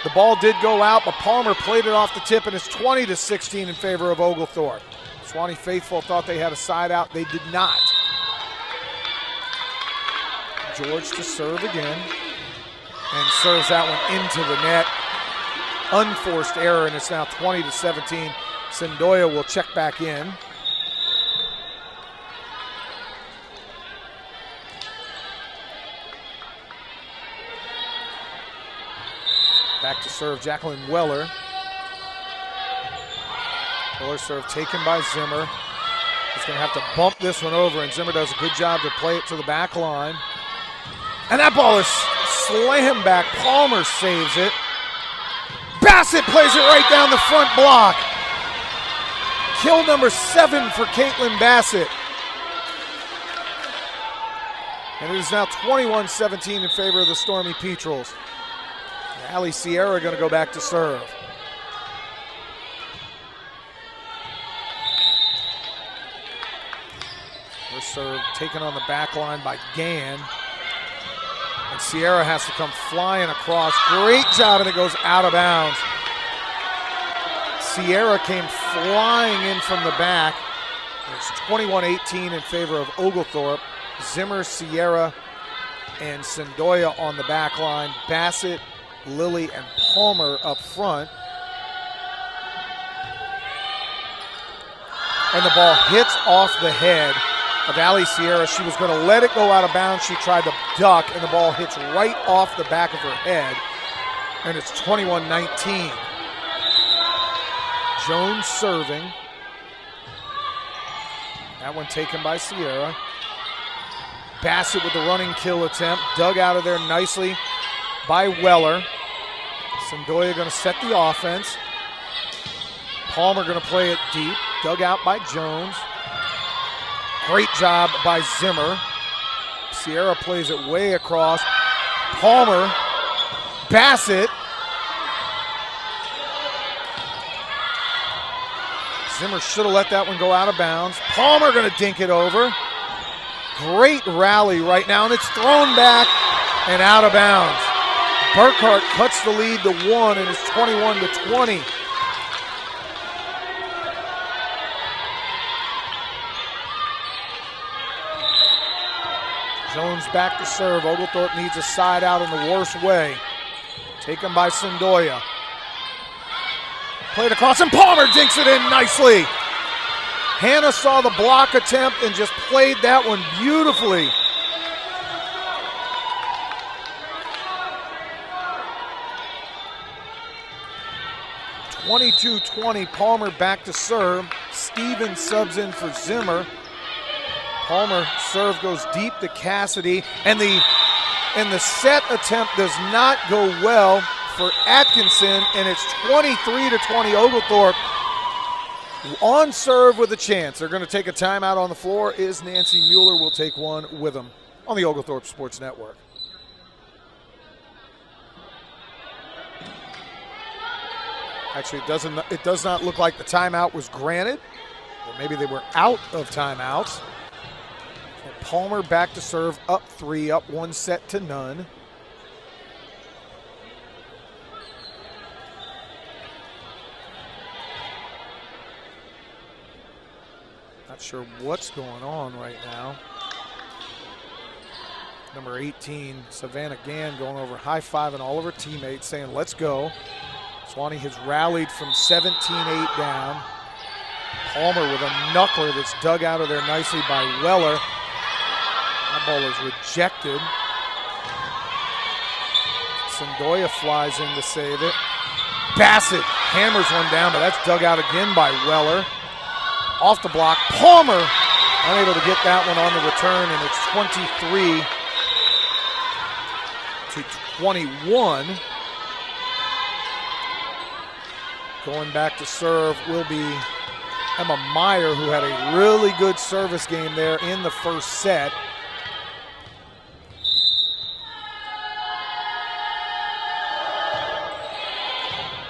A: The ball did go out, but Palmer played it off the tip, and it's 20-16 in favor of Oglethorpe. Sewanee faithful thought they had a side out. They did not. George to serve again, and serves that one into the net. Unforced error, and it's now 20-17. Sendoya will check back in. Back to serve, Jacqueline Weller. Weller serve taken by Zimmer. He's going to have to bump this one over, and Zimmer does a good job to play it to the back line. And that ball is slammed back. Palmer saves it. Bassett plays it right down the front block. Kill number 7 for Caitlin Bassett. And it is now 21-17 in favor of the Stormy Petrels. Allie Sierra going to go back to serve. Her serve taken on the back line by Gann. And Sierra has to come flying across. Great job, and it goes out of bounds. Sierra came flying in from the back. And it's 21-18 in favor of Oglethorpe. Zimmer, Sierra, and Sendoya on the back line. Bassett, Lilly, and Palmer up front. And the ball hits off the head of Allie Sierra. She was going to let it go out of bounds. She tried to duck, and the ball hits right off the back of her head. And it's 21-19. Jones serving. That one taken by Sierra. Bassett with the running kill attempt. Dug out of there nicely by Weller. Sendoya going to set the offense. Palmer going to play it deep. Dug out by Jones. Great job by Zimmer. Sierra plays it way across. Palmer. Bassett. Zimmer should have let that one go out of bounds. Palmer going to dink it over. Great rally right now, and it's thrown back and out of bounds. Burkhart cuts the lead to 1, and it's 21-20. Jones back to serve. Oglethorpe needs a side out in the worst way. Taken by Sendoya. Played across, and Palmer dinks it in nicely. Hannah saw the block attempt and just played that one beautifully. (22-20), Palmer back to serve. Stevens subs in for Zimmer. Palmer serve goes deep to Cassidy, and the And the set attempt does not go well for Atkinson, and it's 23-20 Oglethorpe. On serve with a chance. They're going to take a timeout on the floor. Is Nancy Mueller will take one with them on the Oglethorpe Sports Network. Actually, it does not look like the timeout was granted, or maybe they were out of timeouts. Palmer back to serve, up 3, up 1 set to none. Not sure what's going on right now. Number 18, Savannah Gann, going over, high-fiving all of her teammates, saying, let's go. Sewanee has rallied from 17-8 down. Palmer with a knuckler that's dug out of there nicely by Weller. That ball is rejected. Sendoya flies in to save it. Bassett hammers one down, but that's dug out again by Weller. Off the block, Palmer unable to get that one on the return, and it's 23-21. Going back to serve will be Emma Meyer, who had a really good service game there in the first set.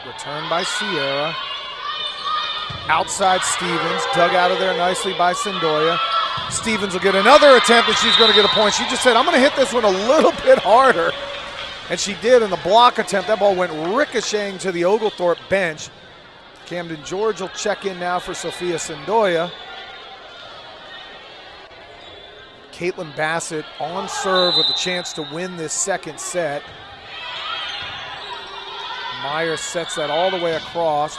A: Return by Sierra. Outside Stevens, dug out of there nicely by Sendoya. Stevens will get another attempt, and she's going to get a point. She just said, I'm going to hit this one a little bit harder. And she did in the block attempt. That ball went ricocheting to the Oglethorpe bench. Camden George will check in now for Sophia Sendoya. Caitlin Bassett on serve with a chance to win this second set. Meyer sets that all the way across.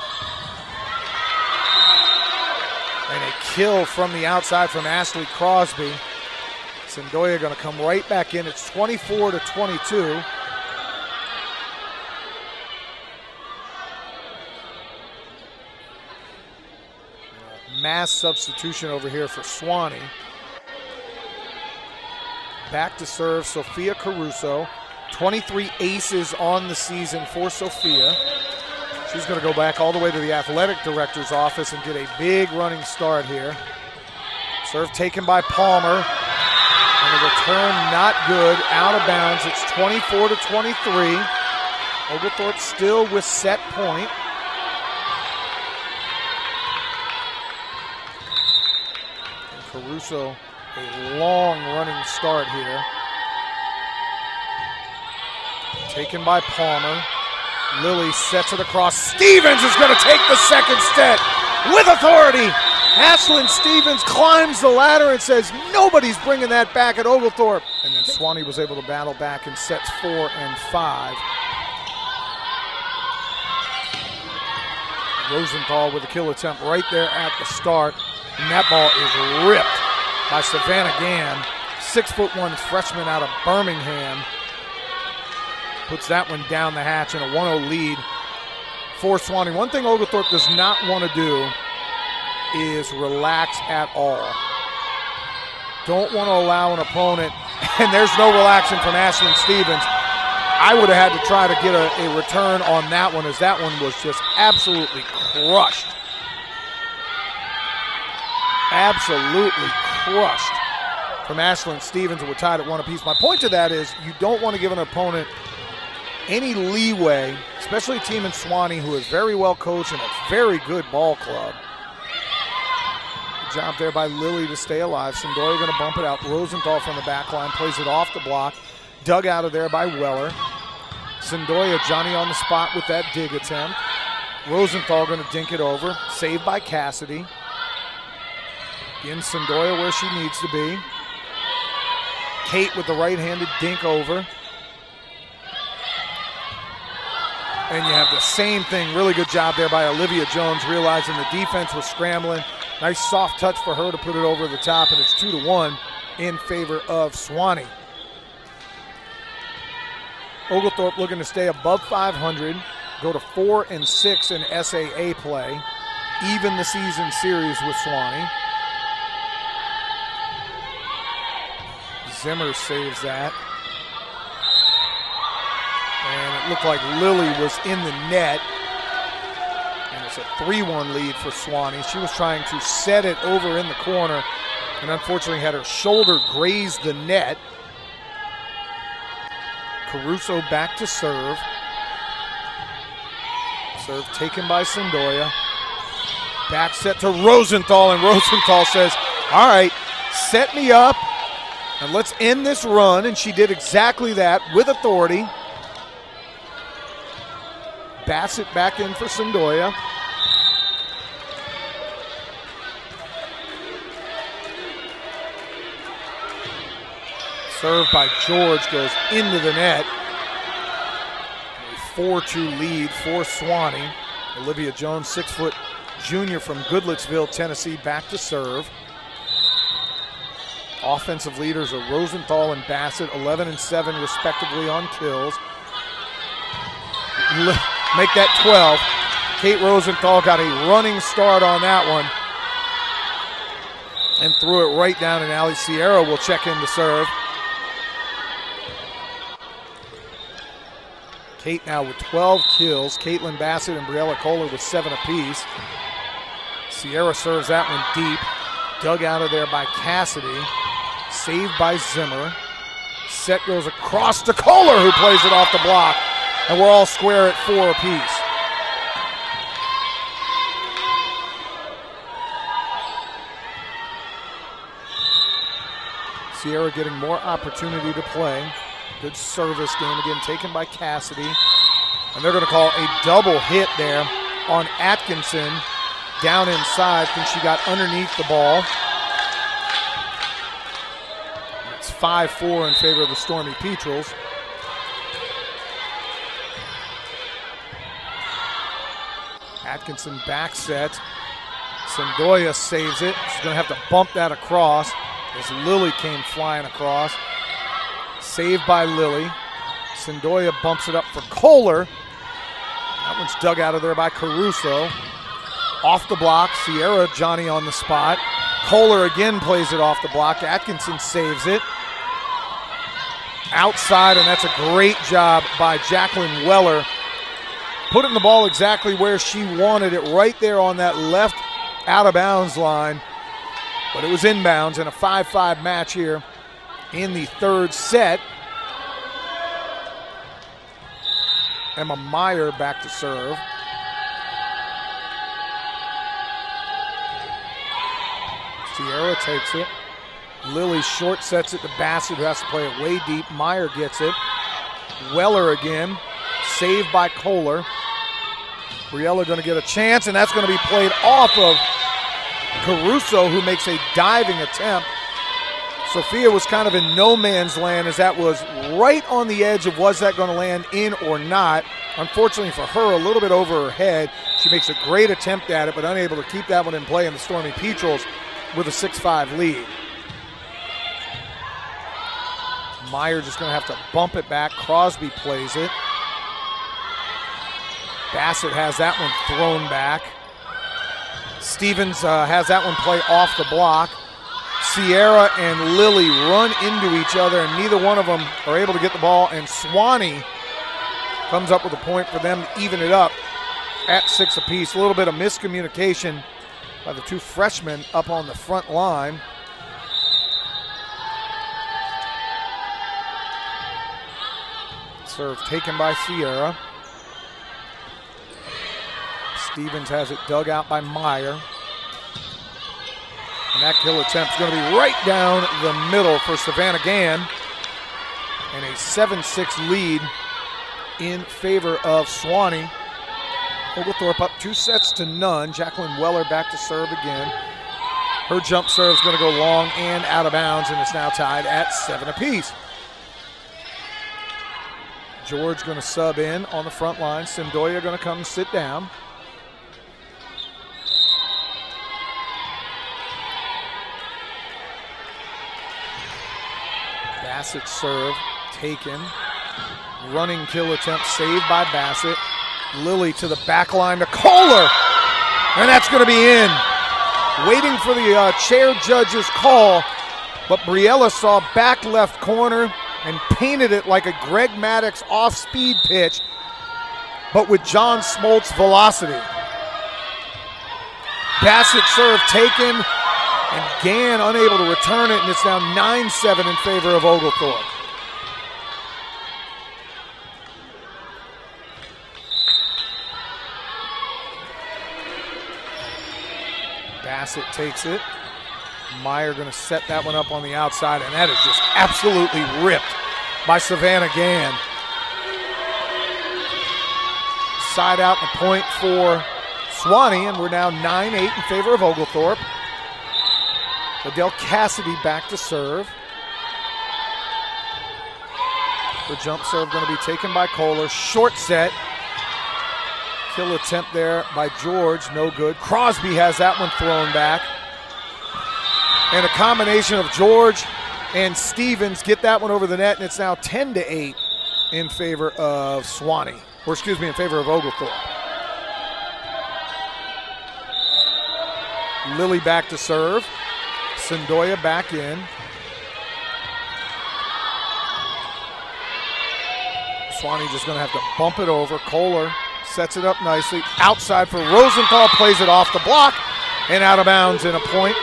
A: And a kill from the outside from Ashley Crosby. Sendoya going to come right back in. It's 24-22. Mass substitution over here for Sewanee. Back to serve, Sophia Caruso. 23 aces on the season for Sophia. She's going to go back all the way to the athletic director's office and get a big running start here. Serve taken by Palmer. And the return not good, out of bounds. It's 24-23. Oglethorpe still with set point. And Caruso, a long running start here. Taken by Palmer. Lilly sets it across. Stevens is going to take the second set with authority. Ashlyn Stevens climbs the ladder and says, nobody's bringing that back at Oglethorpe. And then Sewanee was able to battle back in sets 4 and 5. Rosenthal with a kill attempt right there at the start. And that ball is ripped by Savannah Gann, 6'1" freshman out of Birmingham. Puts that one down the hatch in a 1-0 lead for Sewanee. One thing Oglethorpe does not want to do is relax at all. Don't want to allow an opponent, and there's no relaxing from Ashlyn Stevens. I would have had to try to get a return on that one, as that one was just absolutely crushed. Absolutely crushed from Ashlyn Stevens, who were tied at 1 apiece. My point to that is you don't want to give an opponent any leeway, especially a team in Sewanee who is very well coached and a very good ball club. Good job there by Lilly to stay alive. Sendoya going to bump it out. Rosenthal from the back line plays it off the block. Dug out of there by Weller. Sendoya, Johnny on the spot with that dig attempt. Rosenthal going to dink it over. Saved by Cassidy. Again, Sendoya where she needs to be. Kate with the right-handed dink over. And you have the same thing. Really good job there by Olivia Jones, realizing the defense was scrambling. Nice soft touch for her to put it over the top, and it's 2-1 in favor of Sewanee. Oglethorpe looking to stay above 500, go to 4-6 in SAA play, even the season series with Sewanee. Zimmer saves that. looked like Lily was in the net. And it's a 3-1 lead for Sewanee. She was trying to set it over in the corner and unfortunately had her shoulder graze the net. Caruso back to serve. Serve taken by Sendoya. Back set to Rosenthal, and Rosenthal says, all right, set me up and let's end this run. And she did exactly that with authority. Bassett back in for Sendoya. Serve by George goes into the net. A 4-2 lead for Sewanee. Olivia Jones, 6-foot junior from Goodlettsville, Tennessee, back to serve. Offensive leaders are Rosenthal and Bassett, 11 and 7 respectively on kills. Make that 12. Kate Rosenthal got a running start on that one and threw it right down, and Allie Sierra will check in to serve. Kate now with 12 kills. Caitlin Bassett and Briella Kohler with 7 apiece. Sierra serves that one deep. Dug out of there by Cassidy. Saved by Zimmer. Set goes across to Kohler, who plays it off the block. And we're all square at 4 apiece. Sierra getting more opportunity to play. Good service game again, taken by Cassidy. And they're going to call a double hit there on Atkinson down inside. I think she got underneath the ball. It's 5-4 in favor of the Stormy Petrels. Atkinson back set. Sendoya saves it. She's going to have to bump that across as Lily came flying across. Saved by Lily. Sendoya bumps it up for Kohler. That one's dug out of there by Caruso. Off the block, Sierra, Johnny on the spot. Kohler again plays it off the block. Atkinson saves it. Outside, and that's a great job by Jacqueline Weller. Putting the ball exactly where she wanted it, right there on that left out-of-bounds line. But it was inbounds in a 5-5 match here in the third set. Emma Meyer back to serve. Sierra takes it. Lily short sets it to Bassett, who has to play it way deep. Meyer gets it. Weller again. Saved by Kohler. Briella going to get a chance, and that's going to be played off of Caruso, who makes a diving attempt. Sophia was kind of in no man's land, as that was right on the edge of was that going to land in or not. Unfortunately for her, a little bit over her head. She makes a great attempt at it, but unable to keep that one in play, and the Stormy Petrels with a 6-5 lead. Meyer just going to have to bump it back. Crosby plays it. Bassett has that one thrown back. Stevens has that one play off the block. Sierra and Lily run into each other, and neither one of them are able to get the ball, and Sewanee comes up with a point for them to even it up at 6 apiece. A little bit of miscommunication by the two freshmen up on the front line. Serve taken by Sierra. Stevens has it dug out by Meyer. And that kill attempt is going to be right down the middle for Savannah Gann. And a 7-6 lead in favor of Sewanee. Oglethorpe up 2-0. Jacqueline Weller back to serve again. Her jump serve is going to go long and out of bounds, and it's now tied at 7 apiece. George going to sub in on the front line. Sendoya going to come sit down. Bassett serve taken. Running kill attempt saved by Bassett. Lily to the back line to Kohler. And that's going to be in. Waiting for the chair judge's call, but Briella saw back left corner and painted it like a Greg Maddox off-speed pitch but with John Smoltz velocity. Bassett serve taken, and Gann unable to return it, and it's now 9-7 in favor of Oglethorpe. Bassett takes it. Meyer going to set that one up on the outside, and that is just absolutely ripped by Savannah Gann. Side out and a point for Sewanee, and we're now 9-8 in favor of Oglethorpe. Adele Cassidy back to serve. The jump serve going to be taken by Kohler. Short set. Kill attempt there by George, no good. Crosby has that one thrown back. And a combination of George and Stevens get that one over the net, and it's now 10-8 in favor of Sewanee, or excuse me, in favor of Oglethorpe. Lilly back to serve. Sendoya back in. Sewanee just going to have to bump it over. Kohler sets it up nicely. Outside for Rosenthal, plays it off the block and out of bounds, and a point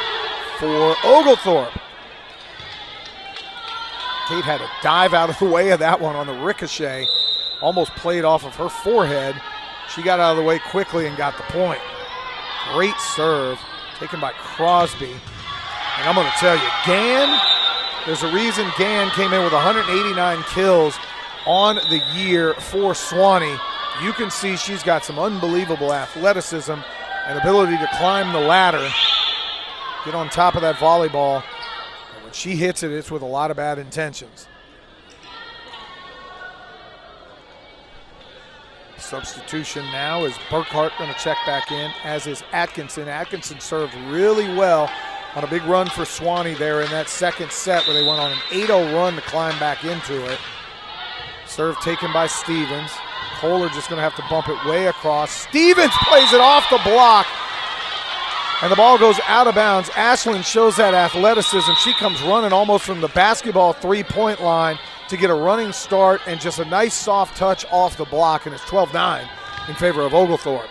A: for Oglethorpe. Kate had to dive out of the way of that one on the ricochet. Almost played off of her forehead. She got out of the way quickly and got the point. Great serve taken by Crosby. And I'm going to tell you, Gann, there's a reason Gann came in with 189 kills on the year for Sewanee. You can see she's got some unbelievable athleticism and ability to climb the ladder, get on top of that volleyball. And when she hits it, it's with a lot of bad intentions. Substitution now is Burkhart going to check back in, as is Atkinson. Atkinson served really well on a big run for Sewanee there in that second set, where they went on an 8-0 run to climb back into it. Serve taken by Stevens. Kohler just going to have to bump it way across. Stevens plays it off the block, and the ball goes out of bounds. Ashland shows that athleticism. She comes running almost from the basketball three-point line to get a running start, and just a nice soft touch off the block, and it's 12-9 in favor of Oglethorpe.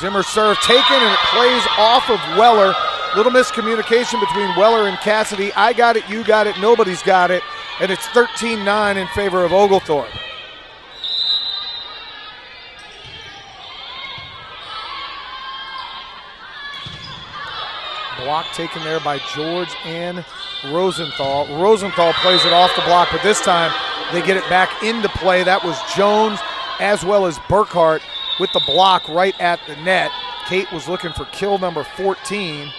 A: Zimmer serve taken, and it plays off of Weller. Little miscommunication between Weller and Cassidy. I got it, you got it, nobody's got it, and it's 13-9 in favor of Oglethorpe. Block taken there by George and Rosenthal. Rosenthal plays it off the block, but this time they get it back into play. That was Jones as well as Burkhart with the block right at the net. Kate was looking for kill number 14.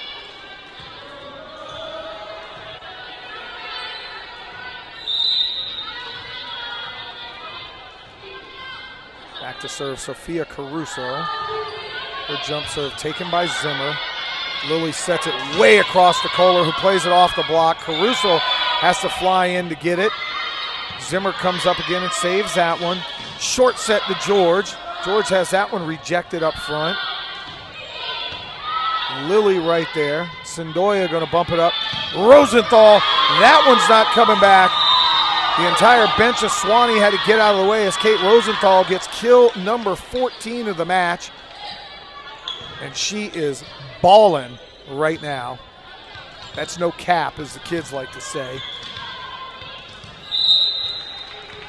A: Back to serve Sophia Caruso. Her jump serve taken by Zimmer. Lilly sets it way across to Kohler, who plays it off the block. Caruso has to fly in to get it. Zimmer comes up again and saves that one. Short set to George. George has that one rejected up front. Lilly right there. Sendoya going to bump it up. Rosenthal, that one's not coming back. The entire bench of Sewanee had to get out of the way as Kate Rosenthal gets kill number 14 of the match. And she is balling right now. That's no cap, as the kids like to say.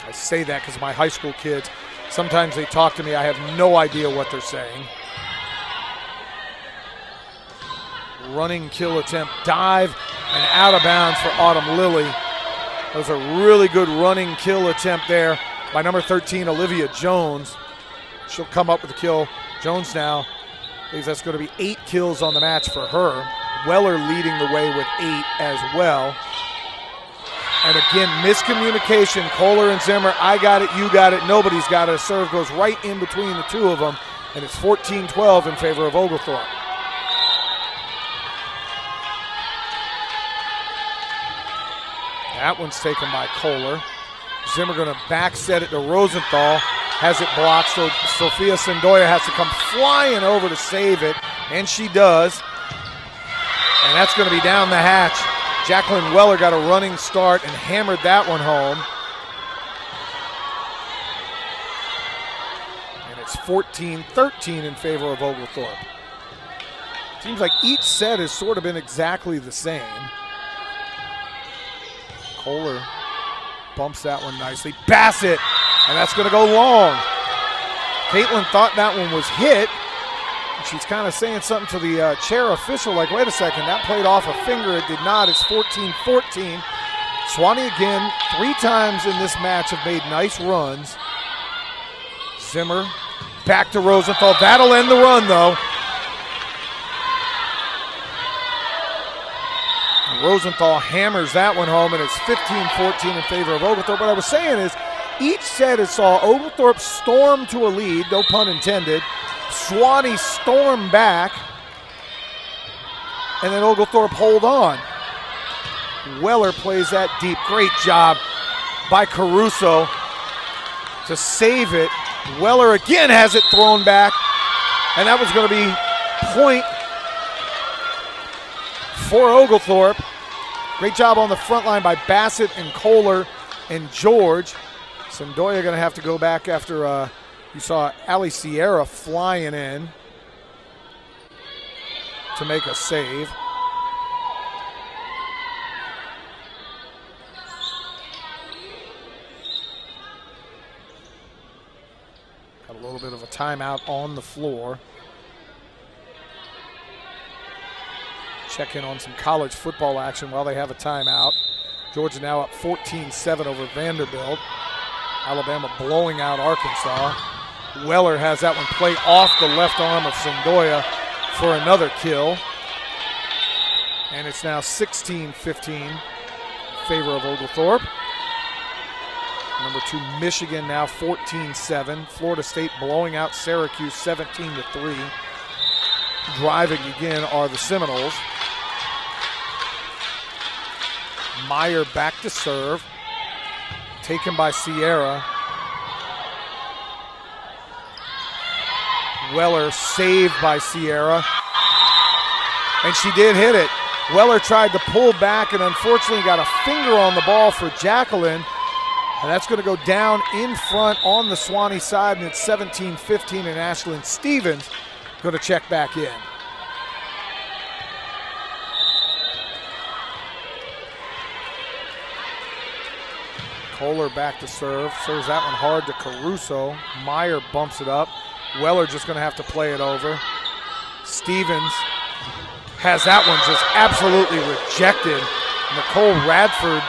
A: I say that because my high school kids, sometimes they talk to me, I have no idea what they're saying. Running kill attempt, dive, and out of bounds for Autumn Lilly. That was a really good running kill attempt there by number 13, Olivia Jones. She'll come up with a kill. Jones now, I believe that's going to be 8 kills on the match for her. Weller leading the way with 8 as well. And again, miscommunication. Kohler and Zimmer, I got it, you got it, nobody's got it. A serve goes right in between the two of them, and it's 14-12 in favor of Oglethorpe. That one's taken by Kohler. Zimmer going to back set it to Rosenthal. Has it blocked, so Sophia Sendoya has to come flying over to save it, and she does. And that's going to be down the hatch Jacqueline Weller got a running start and hammered that one home. And it's 14-13 in favor of Oglethorpe. Seems like each set has sort of been exactly the same. Kohler bumps that one nicely. Bassett, and that's going to go long. Caitlin thought that one was hit. She's kind of saying something to the chair official, like, wait a second, that played off a finger. It did not. It's 14-14. Sewanee again, 3 times in this match have made nice runs. Zimmer back to Rosenthal. That'll end the run, though. Rosenthal hammers that one home, and it's 15-14 in favor of Oglethorpe. What I was saying is each set has saw Oglethorpe storm to a lead, no pun intended. Sewanee storm back, and then Oglethorpe hold on. Weller plays that deep. Great job by Caruso to save it. Weller again has it thrown back, and that was going to be point for Oglethorpe. Great job on the front line by Bassett and Kohler and George. Sandoya going to have to go back after you saw Ali Sierra flying in to make a save. Got a little bit of a timeout on the floor. Check in on some college football action while they have a timeout. Georgia now up 14-7 over Vanderbilt. Alabama blowing out Arkansas. Weller has that one play off the left arm of Sandoya for another kill. And it's now 16-15 in favor of Oglethorpe. Number 2, Michigan now 14-7. Florida State blowing out Syracuse 17-3. Driving again are the Seminoles. Meyer back to serve. Taken by Sierra. Weller saved by Sierra. And she did hit it. Weller tried to pull back and unfortunately got a finger on the ball for Jacqueline. And that's going to go down in front on the Sewanee side, and it's 17-15, and Ashlyn Stevens going to check back in. Kohler back to serve. Serves that one hard to Caruso. Meyer bumps it up. Weller just going to have to play it over. Stevens has that one just absolutely rejected. Nicole Radford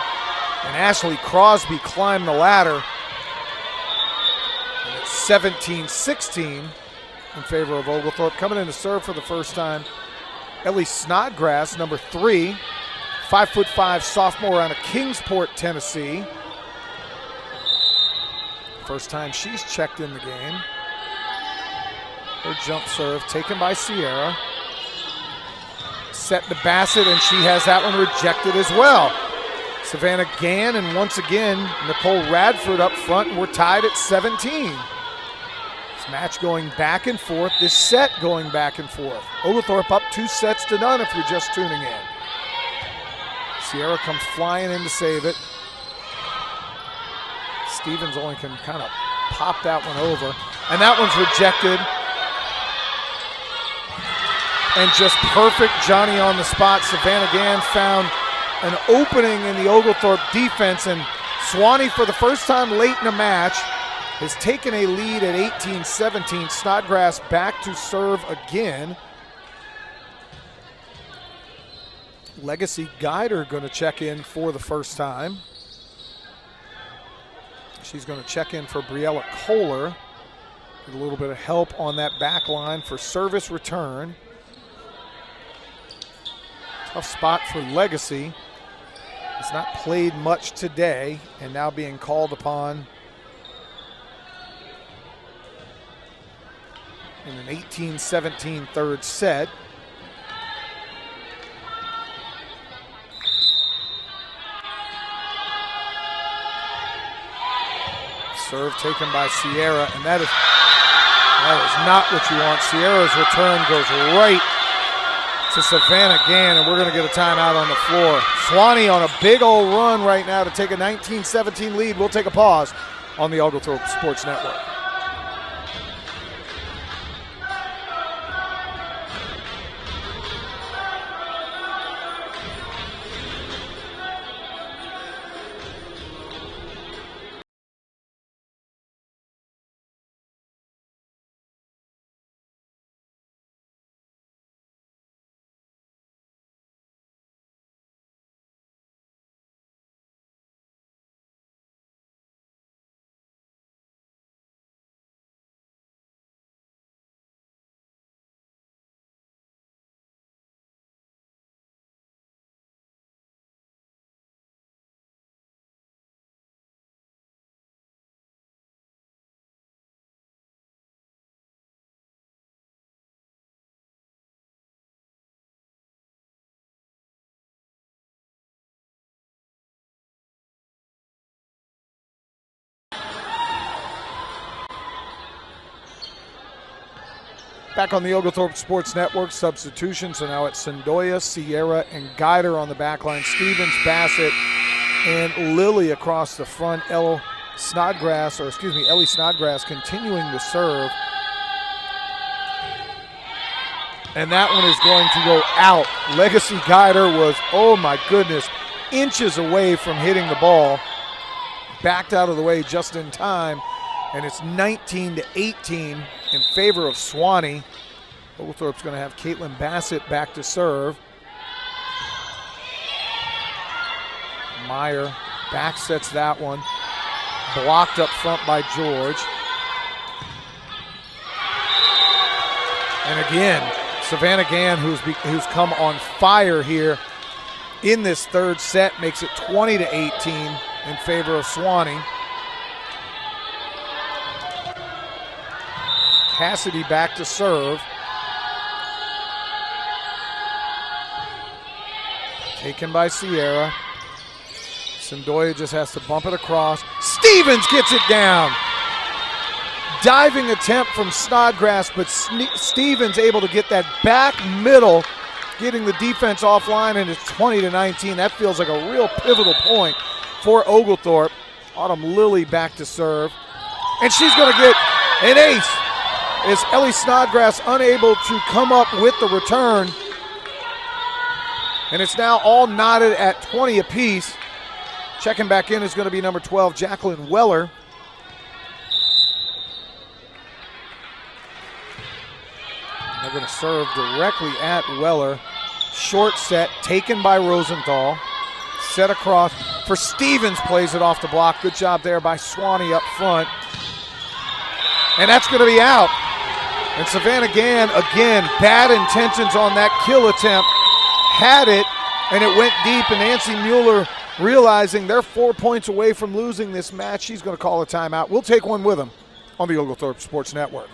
A: and Ashley Crosby climb the ladder. And it's 17-16 in favor of Oglethorpe. Coming in to serve for the first time, Ellie Snodgrass, number 3, 5'5" sophomore out of Kingsport, Tennessee. First time she's checked in the game. Her jump serve taken by Sierra. Set to Bassett, and she has that one rejected as well. Savannah Gann, and once again, Nicole Radford up front, and we're tied at 17. This match going back and forth, this set going back and forth. Oglethorpe up 2-0 if you're just tuning in. Sierra comes flying in to save it. Stevens only can kind of pop that one over, and that one's rejected. And just perfect Johnny on the spot. Savannah Gann found an opening in the Oglethorpe defense, and Sewanee, for the first time late in the match, has taken a lead at 18-17. Snodgrass back to serve again. Legacy Guider going to check in for the first time. She's going to check in for Briella Kohler. Get a little bit of help on that back line for service return. Tough spot for Legacy. Has not played much today and now being called upon in an 18-17 third set. Serve taken by Sierra, and that is not what you want. Sierra's return goes right to Savannah Gann, and we're going to get a timeout on the floor. Sewanee on a big old run right now to take a 19-17 lead. We'll take a pause on the Oglethorpe Sports Network. Back on the Oglethorpe Sports Network, substitution. So now it's Sandoya, Sierra, and Guider on the back line. Stevens, Bassett, and Lilly across the front. Ellie Snodgrass continuing to serve. And that one is going to go out. Legacy Guider was, oh my goodness, inches away from hitting the ball. Backed out of the way just in time. And it's 19-18 in favor of Sewanee. Oglethorpe's going to have Caitlin Bassett back to serve. Meyer back sets that one. Blocked up front by George. And again, Savannah Gann, who's come on fire here in this third set, makes it 20-18 in favor of Sewanee. Cassidy back to serve. Taken by Sierra. Sandoya just has to bump it across. Stevens gets it down. Diving attempt from Snodgrass, but Stevens able to get that back middle, getting the defense offline, and it's 20-19. That feels like a real pivotal point for Oglethorpe. Autumn Lilly back to serve. And she's going to get an ace. Is Ellie Snodgrass unable to come up with the return. And it's now all knotted at 20 apiece. Checking back in is going to be number 12, Jacqueline Weller. And they're going to serve directly at Weller. Short set taken by Rosenthal. Set across for Stevens, plays it off the block. Good job there by Sewanee up front. And that's going to be out. And Savannah Gann, again, bad intentions on that kill attempt. Had it, and it went deep, and Nancy Mueller realizing they're 4 points away from losing this match. She's going to call a timeout. We'll take one with them on the Oglethorpe Sports Network.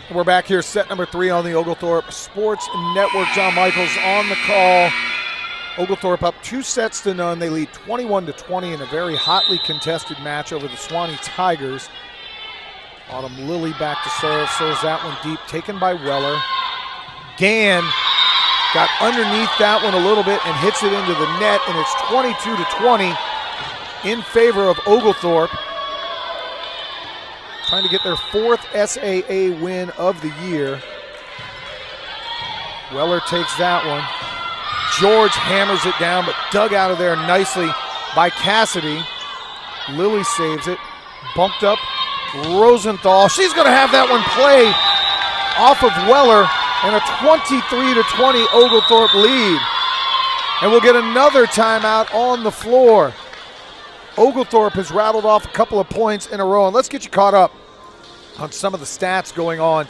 A: We're back here, set number 3 on the Oglethorpe Sports Network. John Michaels on the call. Oglethorpe up 2-0. They lead 21-20 in a very hotly contested match over the Sewanee Tigers. Autumn Lilly back to serve, serves that one deep, taken by Weller. Gann got underneath that one a little bit and hits it into the net, and it's 22-20 in favor of Oglethorpe. Trying to get their 4th SAA win of the year. Weller takes that one. George hammers it down, but dug out of there nicely by Cassidy. Lily saves it. Bumped up. Rosenthal. She's going to have that one play off of Weller, and a 23-20 Oglethorpe lead. And we'll get another timeout on the floor. Oglethorpe has rattled off a couple of points in a row, and let's get you caught up on some of the stats going on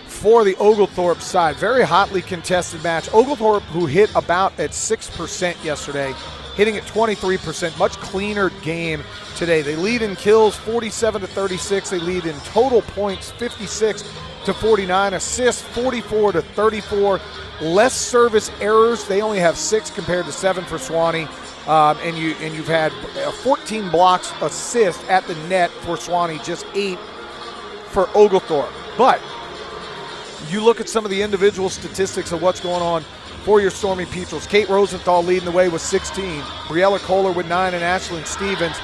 A: for the Oglethorpe side. Very hotly contested match. Oglethorpe, who hit about at 6% yesterday, hitting at 23%, much cleaner game today. They lead in kills 47-36. They lead in total points 56-49. Assists 44-34. Less service errors. They only have 6 compared to 7 for Sewanee. And you've had 14 blocks assist at the net for Sewanee, just 8 for Oglethorpe. But you look at some of the individual statistics of what's going on for your Stormy Petrels. Kate Rosenthal leading the way with 16. Briella Kohler with 9, and Ashlyn Stevens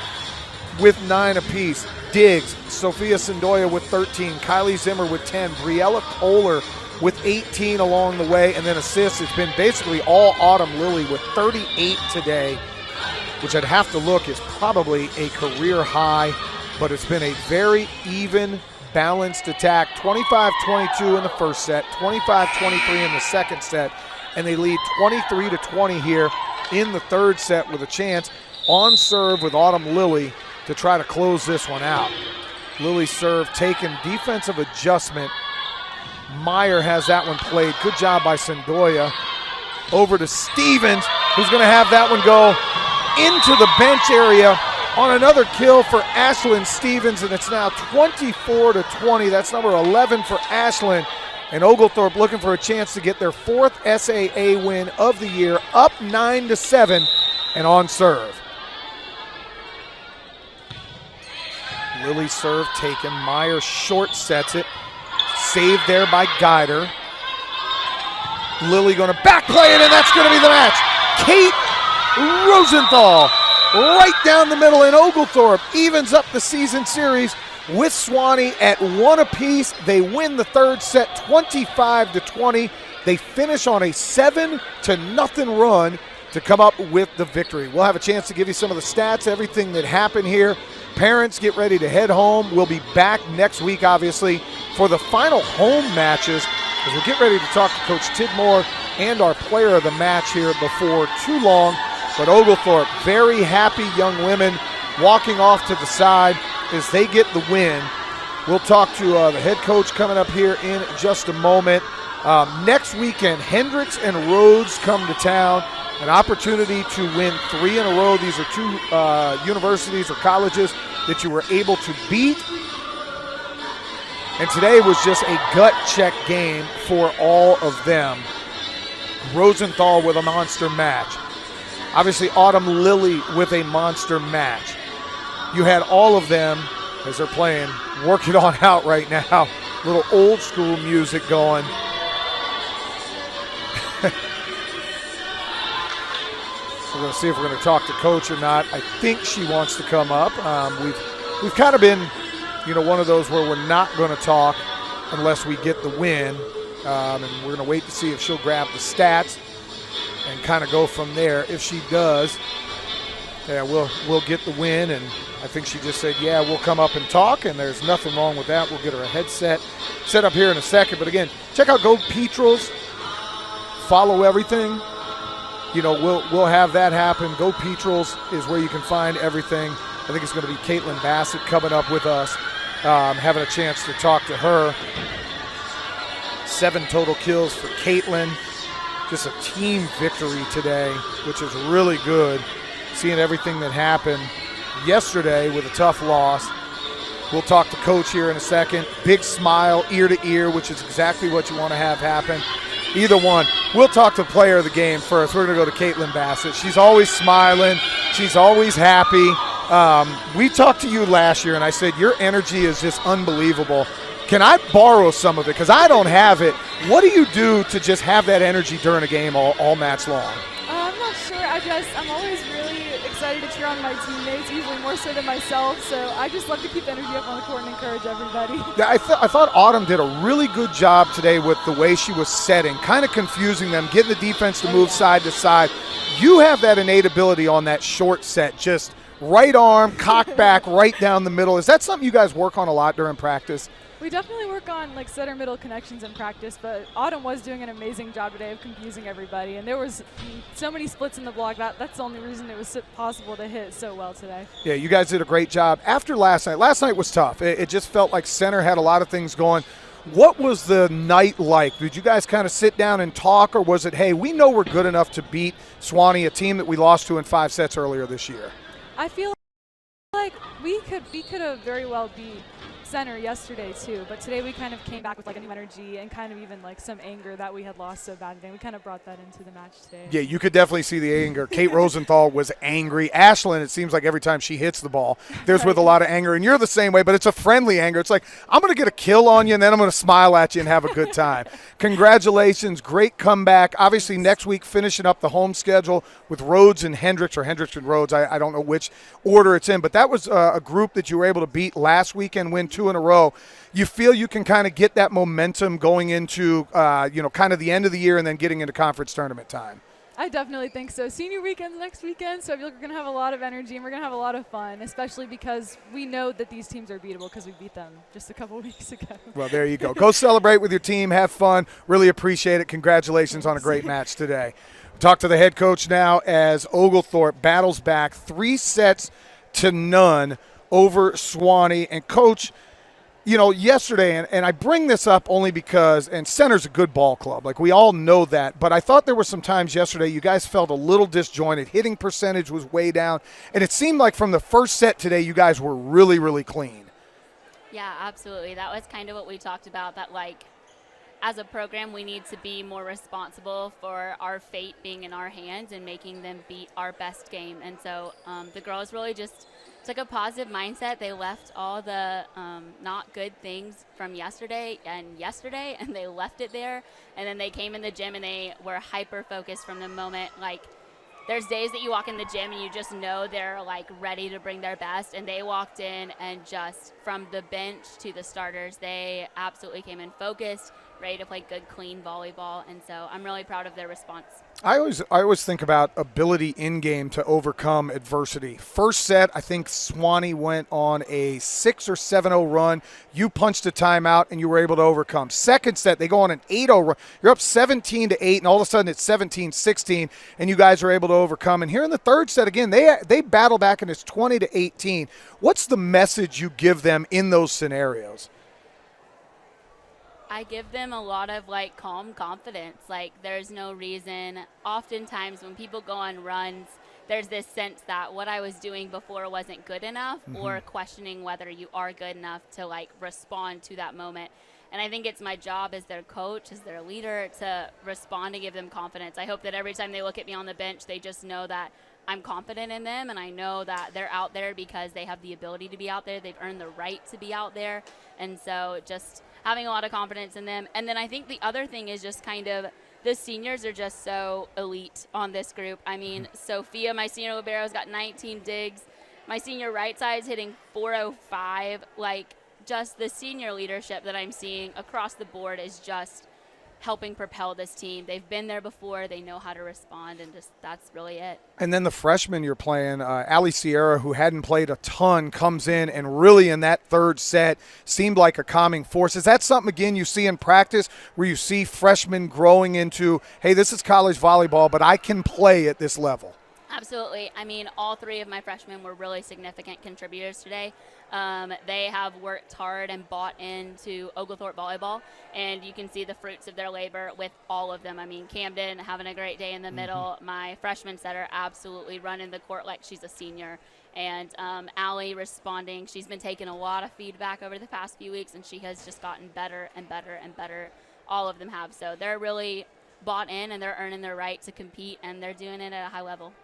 A: with 9 apiece. Diggs, Sophia Sendoya with 13. Kylie Zimmer with 10. Briella Kohler with 18 along the way. And then assists, it's been basically all Autumn Lilly with 38 today, which I'd have to look is probably a career high, but it's been a very even, balanced attack. 25-22 in the first set, 25-23 in the second set, and they lead 23-20 here in the third set with a chance on serve with Autumn Lilly to try to close this one out. Lilly serve taken, defensive adjustment. Meyer has that one played. Good job by Sendoya. Over to Stevens, who's going to have that one go into the bench area on another kill for Ashlyn Stevens, and it's now 24-20. That's number 11 for Ashlyn. And Oglethorpe looking for a chance to get their 4th SAA win of the year, up 9-7 and on serve. Lily serve taken. Meyer short sets it. Saved there by Guider. Lily going to back play it, and that's going to be the match. Kate Rosenthal right down the middle, and Oglethorpe evens up the season series with Sewanee at 1 apiece. They win the third set 25-20. They finish on a 7-0 run to come up with the victory. We'll have a chance to give you some of the stats, everything that happened here. Parents, get ready to head home. We'll be back next week, obviously, for the final home matches, as we'll get ready to talk to Coach Tidmore and our player of the match here before too long. But Oglethorpe, very happy young women walking off to the side as they get the win. We'll talk to the head coach coming up here in just a moment. Next weekend, Hendricks and Rhodes come to town. An opportunity to win 3 in a row. These are 2 universities or colleges that you were able to beat. And today was just a gut check game for all of them. Rosenthal with a monster match. Obviously, Autumn Lilly with a monster match. You had all of them, as they're playing, work it on out right now. Little old school music going. We're going to see if we're going to talk to Coach or not. I think she wants to come up. We've kind of been, one of those where we're not going to talk unless we get the win. And we're going to wait to see if she'll grab the stats and kind of go from there. If she does, yeah, we'll get the win. And I think she just said, yeah, we'll come up and talk, and there's nothing wrong with that. We'll get her a headset set up here in a second. But again, check out Go Petrels. Follow everything. We'll have that happen. Go Petrels is where you can find everything. I think it's going to be Caitlin Bassett coming up with us, having a chance to talk to her. 7 total kills for Caitlin. Just a team victory today, which is really good. Seeing everything that happened yesterday with a tough loss. We'll talk to Coach here in a second. Big smile, ear to ear, which is exactly what you want to have happen. Either one. We'll talk to player of the game first. We're going to go to Caitlin Bassett. She's always smiling. She's always happy. We talked to you last year, and I said your energy is just unbelievable. Can I borrow some of it? Because I don't have it. What do you do to just have that energy during a game all match long?
B: I'm not sure. I'm always really excited to cheer on my teammates, usually more so than myself. So I just love to keep energy up on the court and encourage everybody.
A: Yeah, I thought Autumn did a really good job today with the way she was setting, kind of confusing them, getting the defense to move side to side. You have that innate ability on that short set, just right arm, cock back, right down the middle. Is that something you guys work on a lot during practice?
B: We definitely work on like center middle connections in practice, but Autumn was doing an amazing job today of confusing everybody. And there was so many splits in the block. That's the only reason it was possible to hit so well today. Yeah,
A: you guys did a great job. After last night was tough. It just felt like center had a lot of things going. What was the night like? Did you guys kind of sit down and talk, or was it, hey, we know we're good enough to beat Sewanee, a team that we lost to in 5 sets earlier this year?
B: I feel like we could have very well beat center yesterday too, but today we kind of came back with like a new energy and kind of even like some anger that we had lost so bad today. We kind of brought that into the match today.
A: Yeah, you could definitely see the anger. Kate Rosenthal was angry. Ashlyn, it seems like every time she hits the ball, there's with a lot of anger, and you're the same way, but it's a friendly anger. It's like, I'm going to get a kill on you, and then I'm going to smile at you and have a good time. Congratulations, great comeback. Obviously, next week finishing up the home schedule with Rhodes and Hendricks, or Hendricks and Rhodes. I don't know which order it's in, but that was a group that you were able to beat last weekend, win 2 in a row. You feel you can kind of get that momentum going into, kind of the end of the year and then getting into conference tournament time?
B: I definitely think so. Senior weekend's next weekend, so I feel like we're going to have a lot of energy and we're going to have a lot of fun, especially because we know that these teams are beatable because we beat them just a couple weeks ago.
A: Well, there you go. Go celebrate with your team. Have fun. Really appreciate it. Congratulations on a great match today. Talk to the head coach now as Oglethorpe battles back 3 sets to none over Sewanee. And, Coach, yesterday, and I bring this up only because, and center's a good ball club. Like, we all know that. But I thought there were some times yesterday you guys felt a little disjointed. Hitting percentage was way down. And it seemed like from the first set today you guys were really, really clean.
C: Yeah, absolutely. That was kind of what we talked about, that, like, as a program, we need to be more responsible for our fate being in our hands and making them beat our best game. And so the girls really just took a positive mindset. They left all the not good things from yesterday, and they left it there. And then they came in the gym and they were hyper-focused from the moment. Like, there's days that you walk in the gym and you just know they're, like, ready to bring their best. And they walked in and just from the bench to the starters, they absolutely came in focused, ready to play good, clean volleyball. And so I'm really proud of their response.
A: I always think about ability in game to overcome adversity. First set, I think Sewanee went on a 6 or 7-0 run. You punched a timeout and you were able to overcome. Second set, they go on an 8-0 run. You're up 17-8, and all of a sudden it's 17-16, and you guys are able to overcome. And here in the third set, again, they battle back and it's 20-18. What's the message you give them in those scenarios?
C: I give them a lot of, like, calm confidence. Like, there's no reason. Oftentimes when people go on runs, there's this sense that what I was doing before wasn't good enough, or questioning whether you are good enough to, like, respond to that moment. And I think it's my job as their coach, as their leader, to respond and give them confidence. I hope that every time they look at me on the bench, they just know that I'm confident in them, and I know that they're out there because they have the ability to be out there. They've earned the right to be out there. And so just having a lot of confidence in them. And then I think the other thing is just kind of the seniors are just so elite on this group. I mean, Sophia, my senior libero, has got 19 digs. My senior right side is hitting 405. Like, just the senior leadership that I'm seeing across the board is just helping propel this team. They've been there before. They know how to respond, and just that's really it. And
A: then the freshman you're playing, Allie Sierra, who hadn't played a ton, comes in and really in that third set seemed like a calming force. Is that something, again, you see in practice where you see freshmen growing into, hey, this is college volleyball, but I can play at this level?
C: Absolutely. I mean, all 3 of my freshmen were really significant contributors today. They have worked hard and bought into Oglethorpe volleyball, and you can see the fruits of their labor with all of them. I mean, Camden having a great day in the middle. My freshman setter absolutely running the court like she's a senior. And Allie responding. She's been taking a lot of feedback over the past few weeks, and she has just gotten better and better and better. All of them have. So they're really bought in, and they're earning their right to compete, and they're doing it at a high level.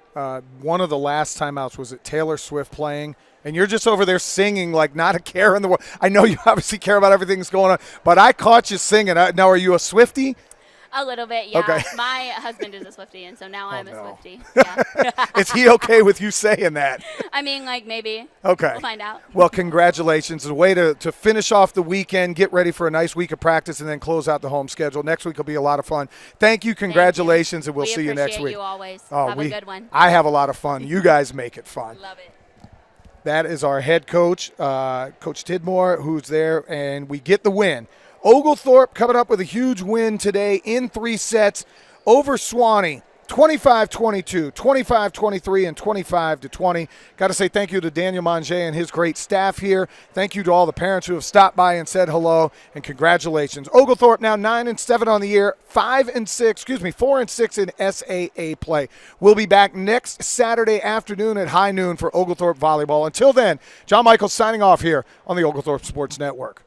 A: One of the last timeouts was at Taylor Swift playing, and you're just over there singing like not a care in the world. I know you obviously care about everything that's going on, but I caught you singing. Now, are you a Swiftie?
C: A little bit, yeah.
A: Okay.
C: My husband is a Swiftie, and so now I'm a
A: no.
C: Swiftie. Yeah.
A: Is he okay with you saying that?
C: I mean, like, maybe.
A: Okay.
C: We'll find out.
A: Well, congratulations. It's a way to finish off the weekend, get ready for a nice week of practice, and then close out the home schedule. Next week will be a lot of fun. Thank you. Congratulations, and we'll see you next week.
C: We appreciate you always.
A: Oh,
C: Have a good one.
A: I have a lot of fun. You guys make it fun.
C: Love it.
A: That is our head coach, Coach Tidmore, who's there, and we get the win. Oglethorpe coming up with a huge win today in 3 sets over Sewanee, 25-22, 25-23, and 25-20. Got to say thank you to Daniel Manger and his great staff here. Thank you to all the parents who have stopped by and said hello, and congratulations. Oglethorpe now 9-7 on the year, 4 and 6 in SAA play. We'll be back next Saturday afternoon at high noon for Oglethorpe Volleyball. Until then, John Michaels signing off here on the Oglethorpe Sports Network.